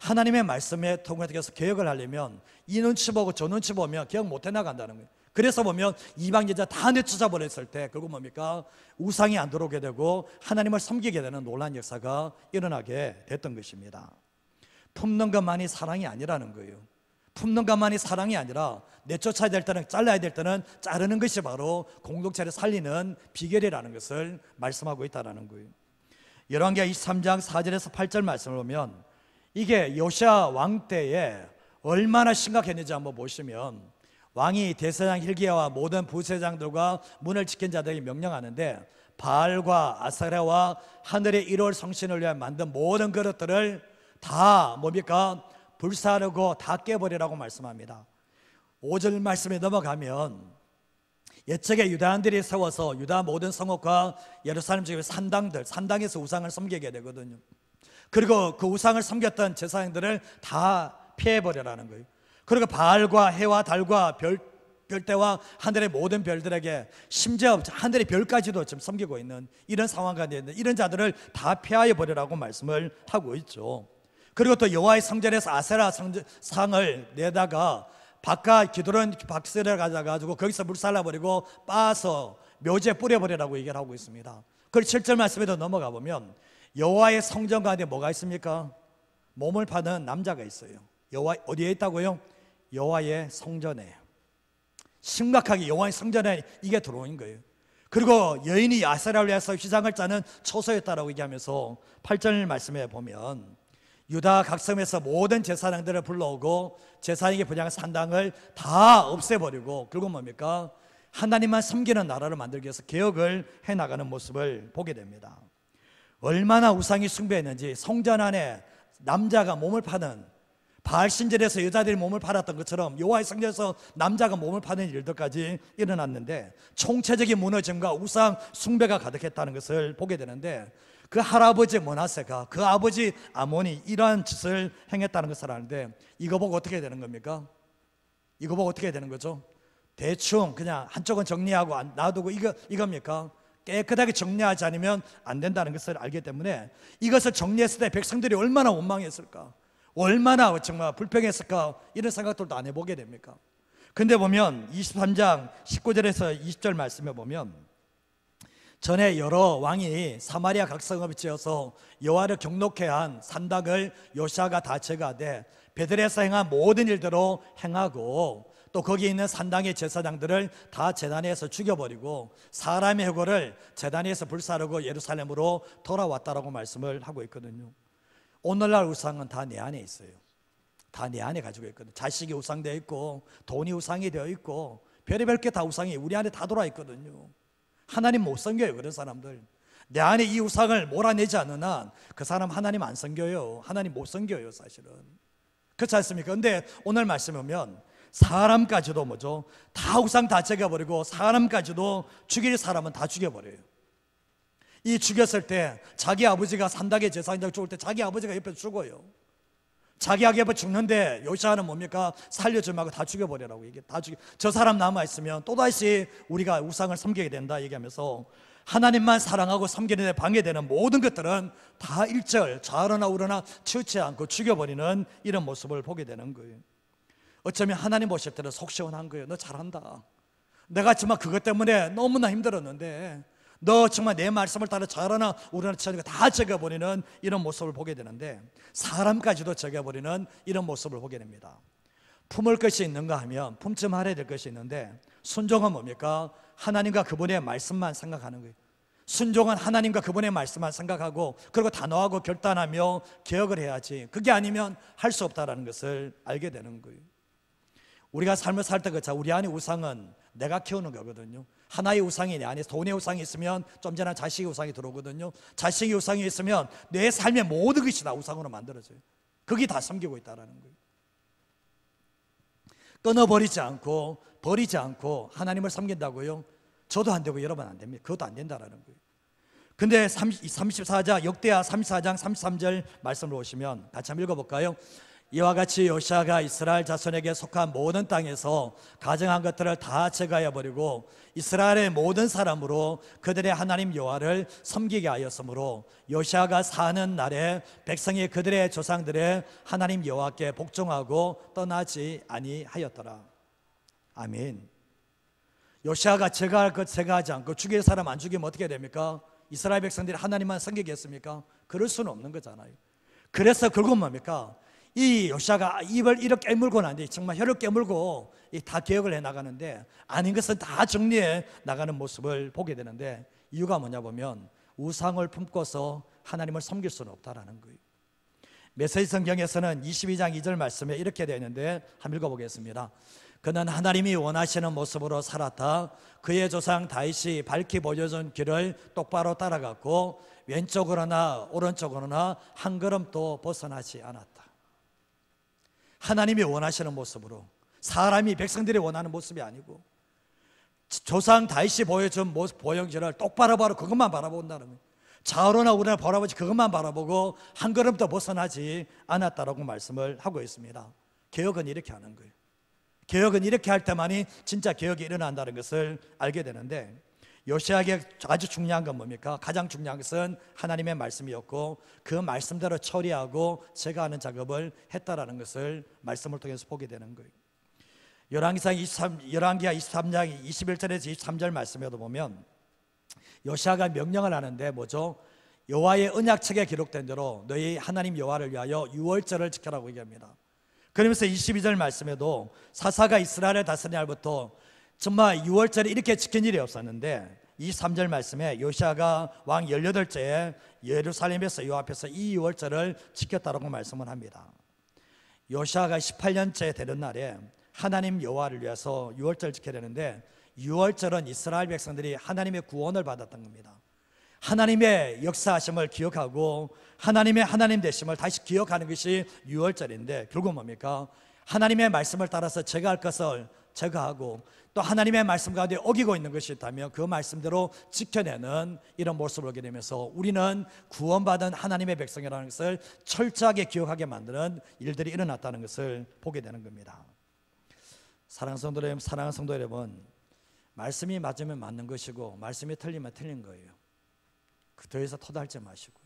하나님의 말씀에 통해서 개혁을 하려면 이 눈치 보고 저 눈치 보면 개혁 못 해나간다는 거예요. 그래서 보면 이방 여자 다 내쫓아버렸을 때 결국 뭡니까? 우상이 안 들어오게 되고 하나님을 섬기게 되는 놀라운 역사가 일어나게 됐던 것입니다. 품는 것만이 사랑이 아니라는 거예요. 품는 것만이 사랑이 아니라 내쫓아야 될 때는 잘라야 될 때는 자르는 것이 바로 공동체를 살리는 비결이라는 것을 말씀하고 있다는 거예요. 열왕기하 23장 4절에서 8절 말씀을 보면 이게 요시야 왕 때에 얼마나 심각했는지 한번 보시면 왕이 대제사장 hil기야와 모든 부세장들과 문을 지킨 자들에게 명령하는데 바알과 아세라와 하늘의 1월 성신을 위해 만든 모든 그릇들을 다 뭡니까? 불사르고 다 깨버리라고 말씀합니다. 5절 말씀에 넘어가면 옛적에 유다인들이 세워서 유다 모든 성읍과 예루살렘 지역의 산당에서 우상을 섬기게 되거든요. 그리고 그 우상을 섬겼던 제사장들을 다 피해버리라는 거예요. 그리고 바알과 해와 달과 별대와 하늘의 모든 별들에게 심지어 하늘의 별까지도 지금 섬기고 있는 이런 상황 가운데 있는 이런 자들을 다 피하여 버리라고 말씀을 하고 있죠. 그리고 또 여호와의 성전에서 아세라 상을 내다가 바깥 기드론 박스를 가져가지고 거기서 물살라버리고 빻아서 묘지에 뿌려버리라고 얘기를 하고 있습니다. 그리고 7절 말씀에도 넘어가 보면 여호와의 성전 가운데 뭐가 있습니까? 몸을 파는 남자가 있어요. 여호와 어디에 있다고요? 여호와의 성전에. 심각하게 여호와의 성전에 이게 들어온 거예요. 그리고 여인이 아세라를 위해서 휘장을 짜는 초소였다라고 얘기하면서 8절 말씀에 보면 유다 각 성에서 모든 제사장들을 불러오고 제사장에게 분양한 산당을 다 없애버리고 결국 뭡니까? 하나님만 섬기는 나라를 만들기 위해서 개혁을 해나가는 모습을 보게 됩니다. 얼마나 우상이 숭배했는지 성전 안에 남자가 몸을 파는 바알 신전에서 여자들이 몸을 팔았던 것처럼 여호와의 성전에서 남자가 몸을 파는 일들까지 일어났는데 총체적인 무너짐과 우상 숭배가 가득했다는 것을 보게 되는데 그 할아버지 므낫세가 그 아버지 아몬이 이러한 짓을 행했다는 것을 아는데 이거 보고 어떻게 되는 겁니까? 이거 보고 어떻게 되는 거죠? 대충 그냥 한쪽은 정리하고 놔두고 이겁니까? 깨끗하게 정리하지 않으면 안 된다는 것을 알기 때문에 이것을 정리했을 때 백성들이 얼마나 원망했을까? 얼마나 정말 불평했을까? 이런 생각들도 안 해보게 됩니까? 근데 보면 23장 19절에서 20절 말씀에 보면 전에 여러 왕이 사마리아 각 성읍을 지어서 여호와를 경록케 한 산당을 요시아가 다 제거하되 베들에서 행한 모든 일대로 행하고 또 거기 있는 산당의 제사장들을 다 제단에서 죽여버리고 사람의 해골을 제단에서 불사르고 예루살렘으로 돌아왔다라고 말씀을 하고 있거든요. 오늘날 우상은 다 내 안에 있어요. 다 내 안에 가지고 있거든요. 자식이 우상되어 있고 돈이 우상이 되어 있고 별의별 게 다 우상이 우리 안에 다 들어와 있거든요. 하나님 못 섬겨요. 그런 사람들 내 안에 이 우상을 몰아내지 않는 한 그 사람 하나님 안 섬겨요. 하나님 못 섬겨요 사실은. 그렇지 않습니까? 근데 오늘 말씀에 보면 사람까지도 뭐죠? 다 우상 다 제거버리고 사람까지도 죽일 사람은 다 죽여버려요. 이 죽였을 때 자기 아버지가 산당의 제사장장 죽을 때 자기 아버지가 옆에 죽어요. 자기 아버지가 죽는데 요시아는 뭡니까? 살려주지 말고 다 죽여버리라고 얘기해. 다 죽여. 저 사람 남아있으면 또다시 우리가 우상을 섬기게 된다 얘기하면서 하나님만 사랑하고 섬기는 데 방해되는 모든 것들은 다 일절 좌우나 우러나 치우치 않고 죽여버리는 이런 모습을 보게 되는 거예요. 어쩌면 하나님 보실 때는 속 시원한 거예요. 너 잘한다. 내가 정말 그것 때문에 너무나 힘들었는데 너 정말 내 말씀을 따라 좌우나 우러나 치우는 거 다 적여버리는 이런 모습을 보게 되는데, 사람까지도 적여버리는 이런 모습을 보게 됩니다. 품을 것이 있는가 하면 품지 말아야 될 것이 있는데, 순종은 뭡니까? 하나님과 그분의 말씀만 생각하는 거예요. 순종은 하나님과 그분의 말씀만 생각하고 그리고 단호하고 결단하며 개혁을 해야지, 그게 아니면 할 수 없다는 것을 알게 되는 거예요. 우리가 삶을 살 때 그렇죠. 우리 안에 우상은 내가 키우는 거거든요. 하나의 우상이 내 안에, 돈의 우상이 있으면 좀 전에 자식의 우상이 들어오거든요. 자식의 우상이 있으면 내 삶의 모든 것이 다 우상으로 만들어져요. 그게 다 섬기고 있다는 거예요. 끊어버리지 않고 버리지 않고 하나님을 섬긴다고요? 저도 안 되고 여러분 안 됩니다. 그것도 안 된다는 거예요. 근데 34장, 역대하 34장 33절 말씀을 보시면 같이 한번 읽어볼까요? 이와 같이 요시아가 이스라엘 자손에게 속한 모든 땅에서 가증한 것들을 다 제거해 버리고 이스라엘의 모든 사람으로 그들의 하나님 여호와를 섬기게 하였으므로 요시아가 사는 날에 백성이 그들의 조상들의 하나님 여호와께 복종하고 떠나지 아니하였더라. 아멘. 요시아가 제거할 것 제거하지 않고 죽일 사람 안 죽이면 어떻게 됩니까? 이스라엘 백성들이 하나님만 섬기겠습니까? 그럴 수는 없는 거잖아요. 그래서 결국 뭡니까? 이 요시아가 입을 이렇게 깨물고 난 뒤 정말 혀를 깨물고 다 개혁을 해 나가는데, 아닌 것은 다 정리해 나가는 모습을 보게 되는데, 이유가 뭐냐 보면 우상을 품고서 하나님을 섬길 수는 없다라는 거예요. 메시지 성경에서는 22장 2절 말씀에 이렇게 되어 있는데 한번 읽어보겠습니다. 그는 하나님이 원하시는 모습으로 살았다. 그의 조상 다윗이 밝히 보여준 길을 똑바로 따라갔고 왼쪽으로나 오른쪽으로나 한 걸음도 벗어나지 않았다. 하나님이 원하시는 모습으로, 사람이 백성들이 원하는 모습이 아니고 조상 다윗이 보여준 모습, 보형질을 똑바로 바로 그것만 바라본다는 거예요. 좌우로나 우로나 바라보지 그것만 바라보고 한 걸음도 벗어나지 않았다라고 말씀을 하고 있습니다. 개혁은 이렇게 하는 거예요. 개혁은 이렇게 할 때만이 진짜 개혁이 일어난다는 것을 알게 되는데, 요시아에게 아주 중요한 건 뭡니까? 가장 중요한 것은 하나님의 말씀이었고 그 말씀대로 처리하고 제거하는 작업을 했다라는 것을 말씀을 통해서 보게 되는 거예요. 열왕기하 23장 21절에서 23절 말씀에도 보면 요시아가 명령을 하는데 뭐죠? 여호와의 언약책에 기록된 대로 너희 하나님 여호와를 위하여 유월절을 지켜라고 얘기합니다. 그러면서 22절 말씀에도 사사가 이스라엘을 다스린 날부터 정말 유월절을 이렇게 지킨 일이 없었는데, 23절 말씀에 요시아가 왕 18제에 예루살렘에서 요 앞에서 이 유월절을 지켰다고 말씀을 합니다. 요시아가 18년째 되는 날에 하나님 여호와를 위해서 유월절을 지켜야 되는데, 유월절은 이스라엘 백성들이 하나님의 구원을 받았던 겁니다. 하나님의 역사하심을 기억하고 하나님의 하나님 되심을 다시 기억하는 것이 유월절인데, 결국 뭡니까? 하나님의 말씀을 따라서 제거할 것을 제거하고 또 하나님의 말씀 가운데 어기고 있는 것이 있다면 그 말씀대로 지켜내는 이런 모습을 보게 되면서 우리는 구원받은 하나님의 백성이라는 것을 철저하게 기억하게 만드는 일들이 일어났다는 것을 보게 되는 겁니다. 사랑하는 성도 여러분, 말씀이 맞으면 맞는 것이고 말씀이 틀리면 틀린 거예요. 더 이상 토달지 마시고요.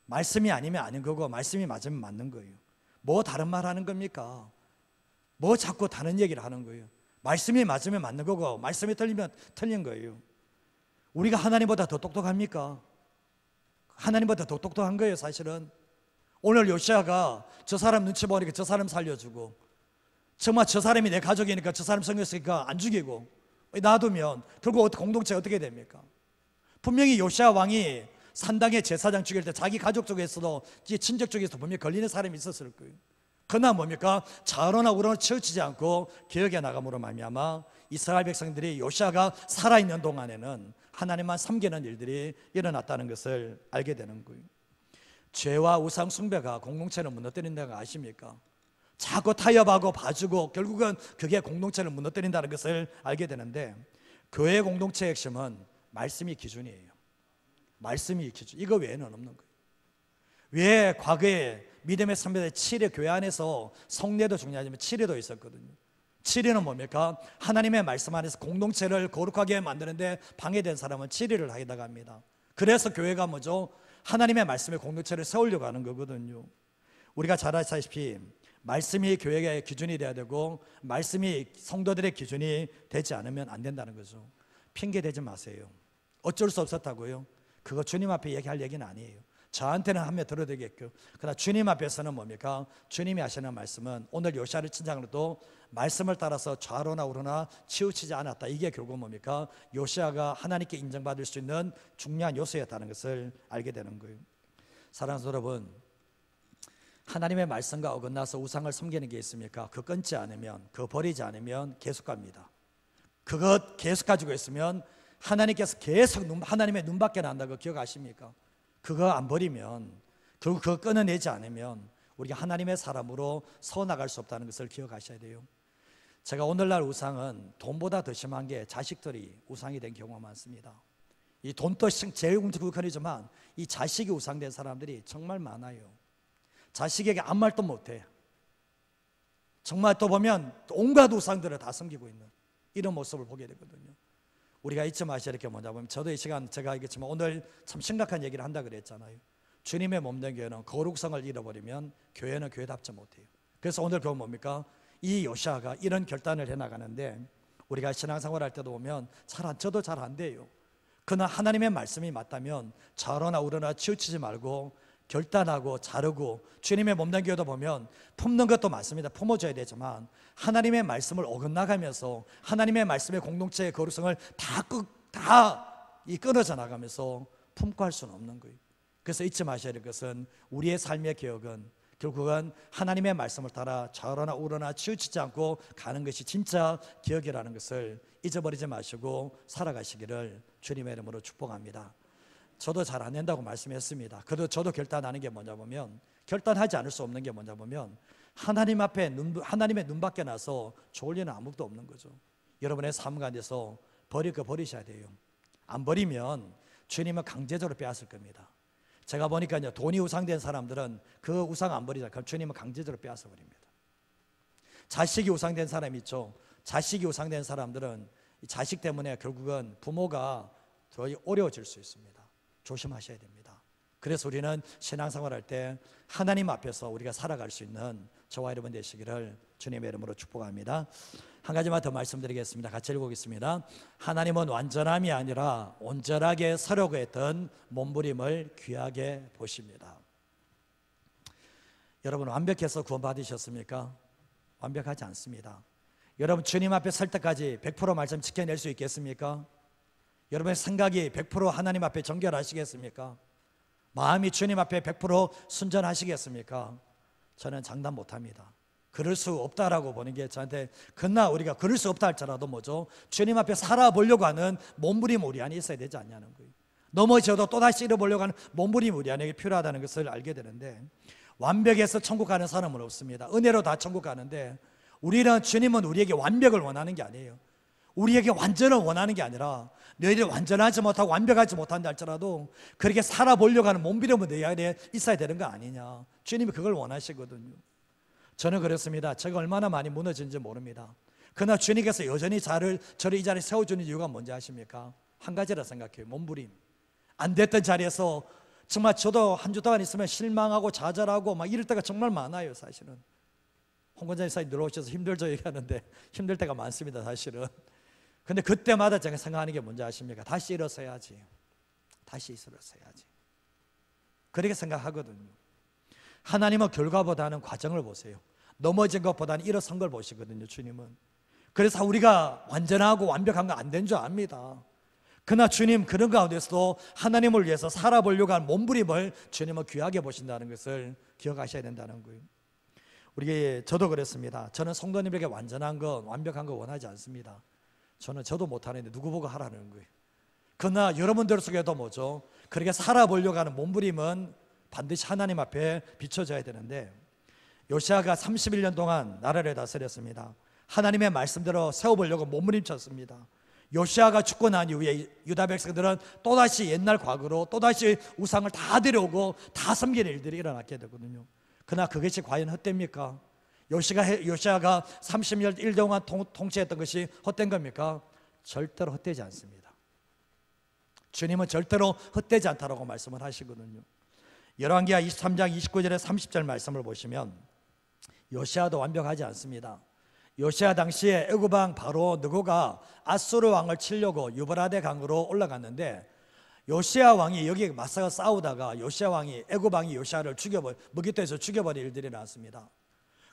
말씀이 아니면 아닌 거고 말씀이 맞으면 맞는 거예요. 뭐 다른 말 하는 겁니까? 뭐 자꾸 다른 얘기를 하는 거예요. 말씀이 맞으면 맞는 거고 말씀이 틀리면 틀린 거예요. 우리가 하나님보다 더 똑똑합니까? 하나님보다 더 똑똑한 거예요. 사실은 오늘 요시아가 저 사람 눈치 보니까 저 사람 살려주고, 정말 저 사람이 내 가족이니까 저 사람 생겼으니까 안 죽이고 놔두면 결국 공동체 어떻게 됩니까? 분명히 요시아 왕이 산당의 제사장 죽일 때 자기 가족 쪽에서도 친척 쪽에서도 분명히 걸리는 사람이 있었을 거예요. 그러나 뭡니까? 좌우로나 우로나 치우치지 않고 개혁해 나감으로 말미암아 이스라엘 백성들이 요시아가 살아있는 동안에는 하나님만 섬기는 일들이 일어났다는 것을 알게 되는 거예요. 죄와 우상 숭배가 공동체를 무너뜨린다는 거 아십니까? 자꾸 타협하고 봐주고 결국은 그게 공동체를 무너뜨린다는 것을 알게 되는데, 교회 공동체의 핵심은 말씀이 기준이에요. 말씀이 기준. 이거 외에는 없는 거예요. 왜 과거에 믿음의 선배들 7회 교회 안에서 성례도 중요하지만 7회도 있었거든요. 치리는 뭡니까? 하나님의 말씀 안에서 공동체를 거룩하게 만드는데 방해된 사람은 치리를 하기도 합니다. 그래서 교회가 뭐죠? 하나님의 말씀의 공동체를 세우려고 하는 거거든요. 우리가 잘 아시다시피 말씀이 교회의 기준이 돼야 되고 말씀이 성도들의 기준이 되지 않으면 안 된다는 거죠. 핑계 대지 마세요. 어쩔 수 없었다고요? 그거 주님 앞에 얘기할 얘기는 아니에요. 저한테는 하면 들어도 되겠고, 그러나 주님 앞에서는 뭡니까? 주님이 하시는 말씀은 오늘 요시야를 친장으로도 말씀을 따라서 좌로나 우로나 치우치지 않았다. 이게 결국 뭡니까? 요시야가 하나님께 인정받을 수 있는 중요한 요소였다는 것을 알게 되는 거예요. 사랑하는 여러분, 하나님의 말씀과 어긋나서 우상을 섬기는 게 있습니까? 그거 끊지 않으면, 그거 버리지 않으면 계속 갑니다. 그것 계속 가지고 있으면 하나님께서 계속 하나님의 눈밖에 난다고 기억하십니까? 그거 안 버리면, 그거 끊어내지 않으면 우리가 하나님의 사람으로 서 나갈 수 없다는 것을 기억하셔야 돼요. 제가 오늘날 우상은 돈보다 더 심한 게 자식들이 우상이 된 경우가 많습니다. 이 돈도 제일 극한이지만 이 자식이 우상된 사람들이 정말 많아요. 자식에게 아무 말도 못해. 정말 또 보면 온갖 우상들을 다 섬기고 있는 이런 모습을 보게 되거든요. 우리가 잊지 마셔야 할 게 뭐냐 보면, 저도 이 시간 제가 알겠지만 오늘 참 심각한 얘기를 한다 그랬잖아요. 주님의 몸된 교회는 거룩성을 잃어버리면 교회는 교회답지 못해요. 그래서 오늘 교훈 뭡니까? 이 요시야가 이런 결단을 해나가는데, 우리가 신앙생활 할 때도 보면 저도 잘 안 돼요. 그러나 하나님의 말씀이 맞다면 좌로나 우로나 치우치지 말고 결단하고 자르고, 주님의 몸된 교회도 보면 품는 것도 맞습니다. 품어줘야 되지만 하나님의 말씀을 어긋나가면서 하나님의 말씀의 공동체의 거룩성을 다 끊어져 나가면서 품고 할 수는 없는 거예요. 그래서 잊지 마셔야 될 것은, 우리의 삶의 개혁은 결국은 하나님의 말씀을 따라 좌로나 우로나 치우치지 않고 가는 것이 진짜 개혁이라는 것을 잊어버리지 마시고 살아가시기를 주님의 이름으로 축복합니다. 저도 잘 안 된다고 말씀했습니다. 그래도 저도 결단하는 게 뭐냐 보면, 결단하지 않을 수 없는 게 뭐냐 보면, 하나님 앞에 하나님의 눈 밖에 나서 좋을 일은 아무것도 없는 거죠. 여러분의 삶 가운데서 버릴 거 버리셔야 돼요. 안 버리면 주님은 강제적으로 빼앗을 겁니다. 제가 보니까요, 돈이 우상된 사람들은 그 우상 안 버리자 그럼 주님은 강제적으로 빼앗아 버립니다. 자식이 우상된 사람이 있죠. 자식이 우상된 사람들은 이 자식 때문에 결국은 부모가 더 어려워질 수 있습니다. 조심하셔야 됩니다. 그래서 우리는 신앙생활 할 때 하나님 앞에서 우리가 살아갈 수 있는 저와 여러분 되시기를 주님의 이름으로 축복합니다. 한 가지만 더 말씀드리겠습니다. 같이 읽어보겠습니다. 하나님은 완전함이 아니라 온전하게 서려고 했던 몸부림을 귀하게 보십니다. 여러분, 완벽해서 구원받으셨습니까? 완벽하지 않습니다. 여러분, 주님 앞에 설 때까지 100% 말씀 지켜낼 수 있겠습니까? 여러분의 생각이 100% 하나님 앞에 정결하시겠습니까? 마음이 주님 앞에 100% 순전하시겠습니까? 저는 장담 못합니다. 그럴 수 없다라고 보는 게 저한테, 그러나 우리가 그럴 수 없다 할지라도 뭐죠? 주님 앞에 살아보려고 하는 몸부림 우리 안에 있어야 되지 않냐는 거예요. 넘어져도 또다시 잃어보려고 하는 몸부림 우리 안에 필요하다는 것을 알게 되는데, 완벽해서 천국 가는 사람은 없습니다. 은혜로 다 천국 가는데, 주님은 우리에게 완벽을 원하는 게 아니에요. 우리에게 완전을 원하는 게 아니라, 너희들이 완전하지 못하고 완벽하지 못한다 할지라도 그렇게 살아보려고 하는 몸부림은 내 안에 있어야 되는 거 아니냐. 주님이 그걸 원하시거든요. 저는 그렇습니다. 제가 얼마나 많이 무너진지 모릅니다. 그러나 주님께서 여전히 저를 이 자리에 세워주는 이유가 뭔지 아십니까? 한 가지라 생각해요. 몸부림. 안 됐던 자리에서 정말 저도 한 주 동안 있으면 실망하고 좌절하고 막 이럴 때가 정말 많아요. 사실은 홍 권장님 늘 오셔서 힘들죠 얘기하는데 힘들 때가 많습니다. 사실은. 근데 그때마다 제가 생각하는 게 뭔지 아십니까? 다시 일어서야지. 다시 일어서야지. 그렇게 생각하거든요. 하나님은 결과보다는 과정을 보세요. 넘어진 것보다는 일어선 걸 보시거든요. 주님은. 그래서 우리가 완전하고 완벽한 거 안 된 줄 압니다. 그러나 주님 그런 가운데서도 하나님을 위해서 살아보려고 하는 몸부림을 주님은 귀하게 보신다는 것을 기억하셔야 된다는 거예요. 저도 그랬습니다. 저는 성도님에게 완전한 거, 완벽한 거 원하지 않습니다. 저도 못하는데 누구 보고 하라는 거예요. 그러나 여러분들 속에도 뭐죠? 그렇게 살아보려고 하는 몸부림은 반드시 하나님 앞에 비춰져야 되는데, 요시야가 31년 동안 나라를 다스렸습니다. 하나님의 말씀대로 세워보려고 몸부림쳤습니다. 요시야가 죽고 난 이후에 유다 백성들은 또다시 옛날 과거로 또다시 우상을 다 데려오고 다 섬기는 일들이 일어났게 되거든요. 그러나 그것이 과연 헛됩니까? 요시아가 30년 1 동안 통치했던 것이 헛된 겁니까? 절대로 헛되지 않습니다. 주님은 절대로 헛되지 않다라고 말씀을 하시거든요. 열왕기하 23장 29절에 30절 말씀을 보시면 요시아도 완벽하지 않습니다. 요시아 당시에 애굽 왕 바로 느고가 아수르 왕을 치려고 유브라데 강으로 올라갔는데 요시아 왕이 여기 맞서가 싸우다가 요시아 왕이 애굽 왕이 요시아를 무기토에서 죽여버릴 일들이 나왔습니다.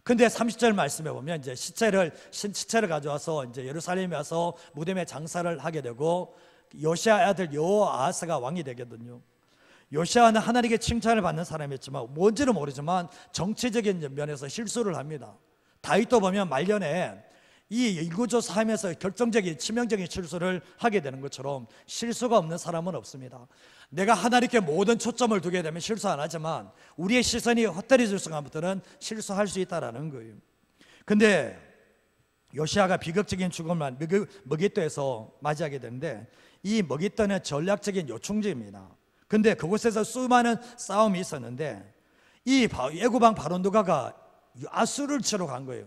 근데 30절 말씀에 보면 이제 시체를 가져와서 이제 예루살렘에 와서 무덤에 장사를 하게 되고 요시아 아들 여호아하스가 왕이 되거든요. 요시아는 하나님께 칭찬을 받는 사람이었지만 뭔지는 모르지만 정치적인 면에서 실수를 합니다. 다윗도 보면 말년에 이 일구조사하면서 결정적인 치명적인 실수를 하게 되는 것처럼 실수가 없는 사람은 없습니다. 내가 하나님께 모든 초점을 두게 되면 실수 안 하지만 우리의 시선이 헛되어질 순간부터는 실수할 수 있다는 거예요. 근데 요시아가 비극적인 죽음을 무기토에서 맞이하게 되는데 이 무기토는 전략적인 요충지입니다. 근데 그곳에서 수많은 싸움이 있었는데 이 애굽 왕 바로 누가가 아수르를 치러 간 거예요.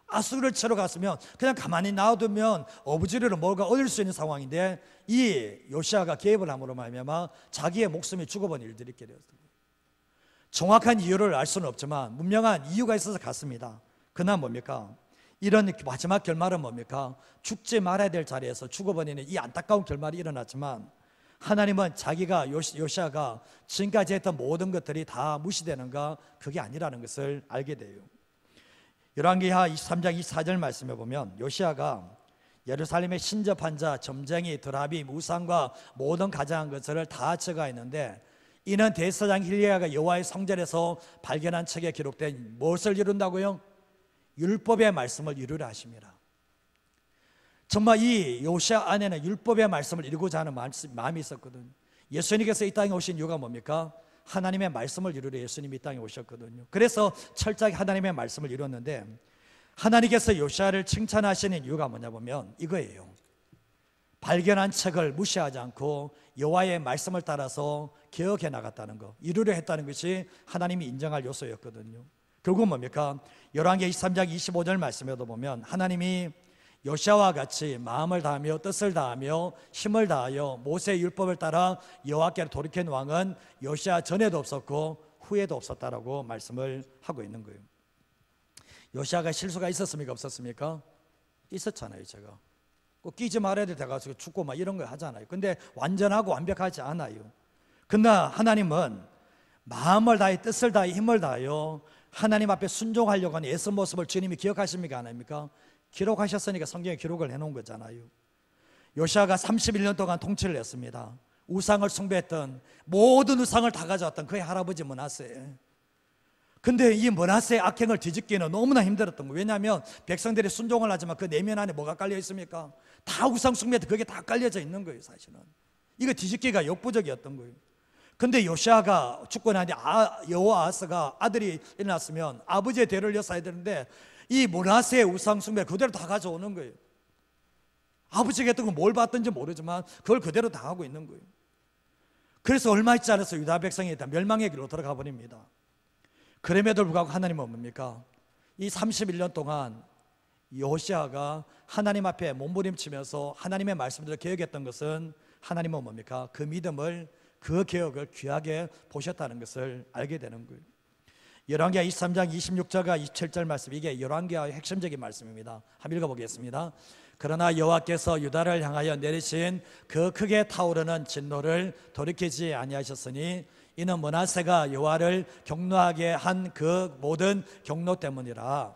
아수르를 치러 갔으면 그냥 가만히 놔두면 어부지리로 뭔가 얻을 수 있는 상황인데 이 요시아가 개입을 함으로 말미암아 자기의 목숨이 죽어버린 일들이 있게 되었습니다. 정확한 이유를 알 수는 없지만 분명한 이유가 있어서 갔습니다. 그날 뭡니까? 이런 마지막 결말은 뭡니까? 죽지 말아야 될 자리에서 죽어버리는 이 안타까운 결말이 일어났지만 하나님은 자기가 요시아가 지금까지 했던 모든 것들이 다 무시되는가? 그게 아니라는 것을 알게 돼요. 열왕기하 23장 24절 말씀에 보면 요시아가 예루살렘에 신접한 자, 점쟁이, 드라비, 우상과 모든 가장한 것을 다 처가했는데 이는 대제사장 hilki야가 여호와의 성전에서 발견한 책에 기록된 무엇을 이룬다고요? 율법의 말씀을 이루려 하십니다. 정말 이 요시아 안에는 율법의 말씀을 이루고자 하는 마음이 있었거든요. 예수님께서 이 땅에 오신 이유가 뭡니까? 하나님의 말씀을 이루려 예수님이 이 땅에 오셨거든요. 그래서 철저하게 하나님의 말씀을 이뤘는데 하나님께서 요시아를 칭찬하시는 이유가 뭐냐 보면 이거예요. 발견한 책을 무시하지 않고 여호와의 말씀을 따라서 개혁해 나갔다는 것, 이루려 했다는 것이 하나님이 인정할 요소였거든요. 결국 뭡니까? 열왕기 23장 25절 말씀에도 보면 하나님이 요시아와 같이 마음을 다하며 뜻을 다하며 힘을 다하여 모세의 율법을 따라 여호와께로 돌이킨 왕은 요시아 전에도 없었고 후에도 없었다라고 말씀을 하고 있는 거예요. 요시아가 실수가 있었습니까? 없었습니까? 있었잖아요. 제가 꼭 끼지 말아야 돼가지고 죽고 막 이런 거 하잖아요. 근데 완전하고 완벽하지 않아요. 그러나 하나님은 마음을 다해 뜻을 다해 힘을 다하여 하나님 앞에 순종하려고 하는 애쓴 모습을 주님이 기억하십니까? 안 합니까? 기록하셨으니까 성경에 기록을 해놓은 거잖아요. 요시아가 31년 동안 통치를 했습니다. 우상을 숭배했던 모든 우상을 다 가져왔던 그의 할아버지 므낫세. 근데 이 므낫세의 악행을 뒤집기는 너무나 힘들었던 거예요. 왜냐하면 백성들이 순종을 하지만 그 내면 안에 뭐가 깔려 있습니까? 다 우상 숭배했던 그게 다 깔려져 있는 거예요. 사실은 이거 뒤집기가 역부족이었던 거예요. 근데 요시아가 죽고 나니 여호아하스가 아들이 일어났으면 아버지의 대를 이어서야 되는데 이 므낫세의 우상 숭배 그대로 다 가져오는 거예요. 아버지가 했던 건 뭘 봤던지 모르지만 그걸 그대로 다 하고 있는 거예요. 그래서 얼마 있지 않아서 유다 백성이 다 멸망의 길로 들어가 버립니다. 그럼에도 불구하고 하나님은 뭡니까? 이 31년 동안 요시아가 하나님 앞에 몸부림치면서 하나님의 말씀대로 개혁했던 것은 하나님은 뭡니까? 그 믿음을, 그 개혁을 귀하게 보셨다는 것을 알게 되는 거예요. 열왕기하 23장 26절과 27절 말씀, 이게 열왕기하의 핵심적인 말씀입니다. 한번 읽어보겠습니다. 그러나 여호와께서 유다를 향하여 내리신 그 크게 타오르는 진노를 돌이키지 아니하셨으니 이는 므낫세가 여호와를 경노하게 한 그 모든 경노 때문이라.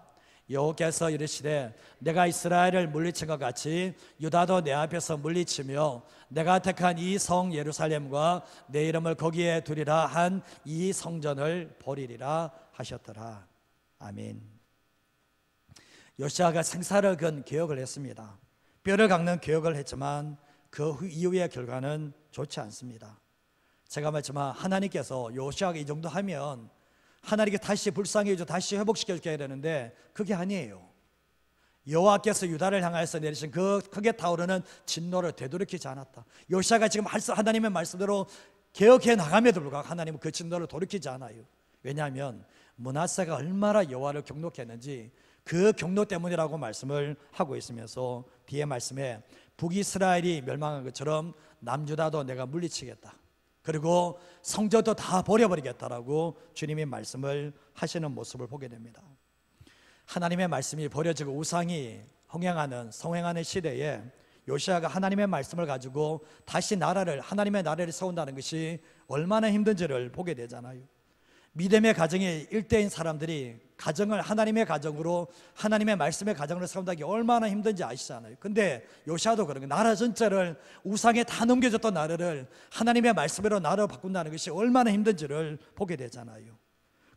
여호와께서 이르시되 내가 이스라엘을 물리친 것 같이 유다도 내 앞에서 물리치며 내가 택한 이 성 예루살렘과 내 이름을 거기에 두리라 한 이 성전을 버리리라 하셨더라. 아멘. 요시아가 생사를 건 개혁을 했습니다. 뼈를 깎는 개혁을 했지만 그 이후의 결과는 좋지 않습니다. 제가 말했지만 하나님께서 요시아가 이 정도 하면 하나님께 다시 불쌍해줘 다시 회복시켜줘야 되는데 그게 아니에요. 여호와께서 유다를 향하여서 내리신 그 크게 타오르는 진노를 되돌이키지 않았다. 요시아가 지금 하나님의 말씀대로 개혁해 나감에도 불구하고 하나님은 그 진노를 돌이키지 않아요. 왜냐하면 므낫세가 얼마나 여호와를 경노했는지 그 경노 때문이라고 말씀을 하고 있으면서 뒤에 말씀에 북이스라엘이 멸망한 것처럼 남유다도 내가 물리치겠다, 그리고 성전도 다 버려버리겠다라고 주님이 말씀을 하시는 모습을 보게 됩니다. 하나님의 말씀이 버려지고 우상이 성행하는 시대에 요시아가 하나님의 말씀을 가지고 다시 하나님의 나라를 세운다는 것이 얼마나 힘든지를 보게 되잖아요. 믿음의 가정에 일대인 사람들이 가정을 하나님의 가정으로, 하나님의 말씀의 가정으로 세운다는 게 얼마나 힘든지 아시잖아요. 근데 요시아도 그런 거예요. 나라 전체를, 우상에 다 넘겨줬던 나라를 하나님의 말씀으로 나라로 바꾼다는 것이 얼마나 힘든지를 보게 되잖아요.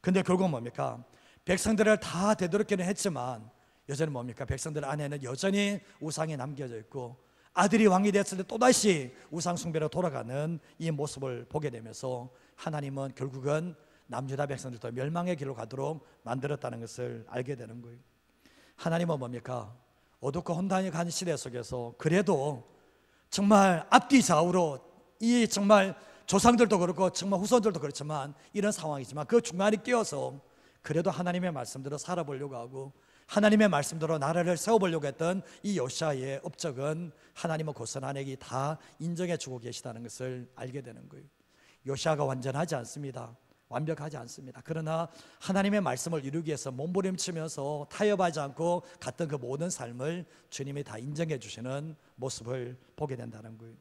근데 결국 뭡니까? 백성들을 다 되도록기는 했지만 여전히 뭡니까? 백성들 안에는 여전히 우상이 남겨져 있고, 아들이 왕이 됐을 때 또다시 우상 숭배로 돌아가는 이 모습을 보게 되면서 하나님은 결국은 남유다 백성들도 멸망의 길로 가도록 만들었다는 것을 알게 되는 거예요. 하나님은 뭡니까? 어둡고 혼돈이 가는 시대 속에서 그래도 정말 앞뒤 좌우로 이 정말 조상들도 그렇고 정말 후손들도 그렇지만 이런 상황이지만 그 중간에 끼어서 그래도 하나님의 말씀대로 살아보려고 하고 하나님의 말씀대로 나라를 세워보려고 했던 이 요시아의 업적은 하나님은 고스란히 다 인정해 주고 계시다는 것을 알게 되는 거예요. 요시아가 완전하지 않습니다. 완벽하지 않습니다. 그러나 하나님의 말씀을 이루기 위해서 몸부림치면서 타협하지 않고 갔던 그 모든 삶을 주님이 다 인정해 주시는 모습을 보게 된다는 거예요.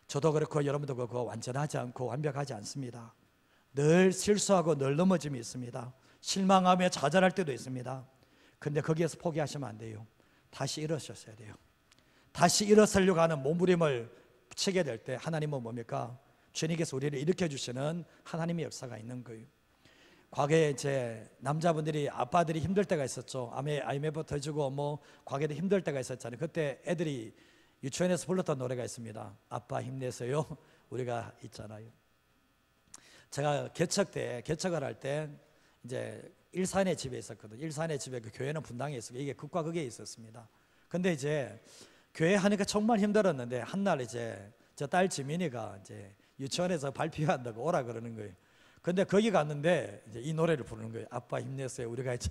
저도 그렇고 여러분도 그렇고 완전하지 않고 완벽하지 않습니다. 늘 실수하고 늘 넘어짐이 있습니다. 실망하며 좌절할 때도 있습니다. 근데 거기에서 포기하시면 안 돼요. 다시 일어서셔야 돼요. 다시 일어서려고 하는 몸부림을 치게 될 때 하나님은 뭡니까? 주님께서 우리를 일으켜 주시는 하나님의 역사가 있는 거예요. 과거에 이제 남자분들이, 아빠들이 힘들 때가 있었죠. IMF 터지고 뭐 과거에도 힘들 때가 있었잖아요. 그때 애들이 유치원에서 불렀던 노래가 있습니다. 아빠 힘내세요. 우리가 있잖아요. 제가 개척을 할 때 이제 일산의 집에 있었거든요. 일산의 집에 그 교회는 분당에 있었고 이게 극과 극에 있었습니다. 근데 이제 교회 하니까 정말 힘들었는데 한날 이제 저 딸 지민이가 이제 유치원에서 발표한다고 오라 그러는 거예요. 근데 거기 갔는데 이제 이 노래를 부르는 거예요. 아빠 힘내세요. 우리가 이제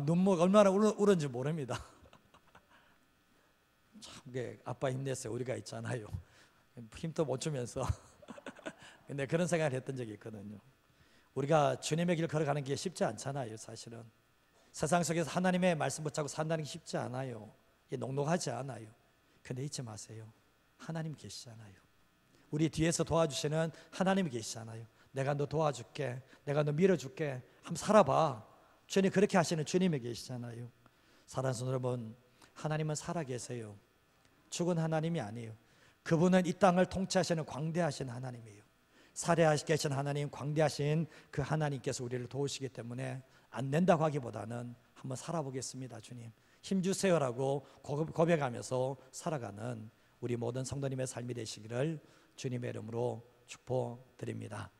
눈물 얼마나 울었는지 모릅니다. 참, 아빠 힘내세요. 우리가 있잖아요. 힘도 못 주면서. 근데 그런 생각을 했던 적이 있거든요. 우리가 주님의 길 걸어가는 게 쉽지 않잖아요. 사실은 세상 속에서 하나님의 말씀 붙잡고 산다는 게 쉽지 않아요. 녹록하지 않아요. 근데 잊지 마세요. 하나님 계시잖아요. 우리 뒤에서 도와주시는 하나님이 계시잖아요. 내가 너 도와줄게, 내가 너 밀어줄게, 한번 살아봐. 주님 그렇게 하시는 주님이 계시잖아요. 사랑하는 성도 여러분, 하나님은 살아계세요. 죽은 하나님이 아니에요. 그분은 이 땅을 통치하시는 광대하신 하나님이에요. 살아계신 하나님, 광대하신 그 하나님께서 우리를 도우시기 때문에 안 된다고 하기보다는 한번 살아보겠습니다. 주님 힘주세요라고 고백하면서 살아가는 우리 모든 성도님의 삶이 되시기를 주님의 이름으로 축복드립니다.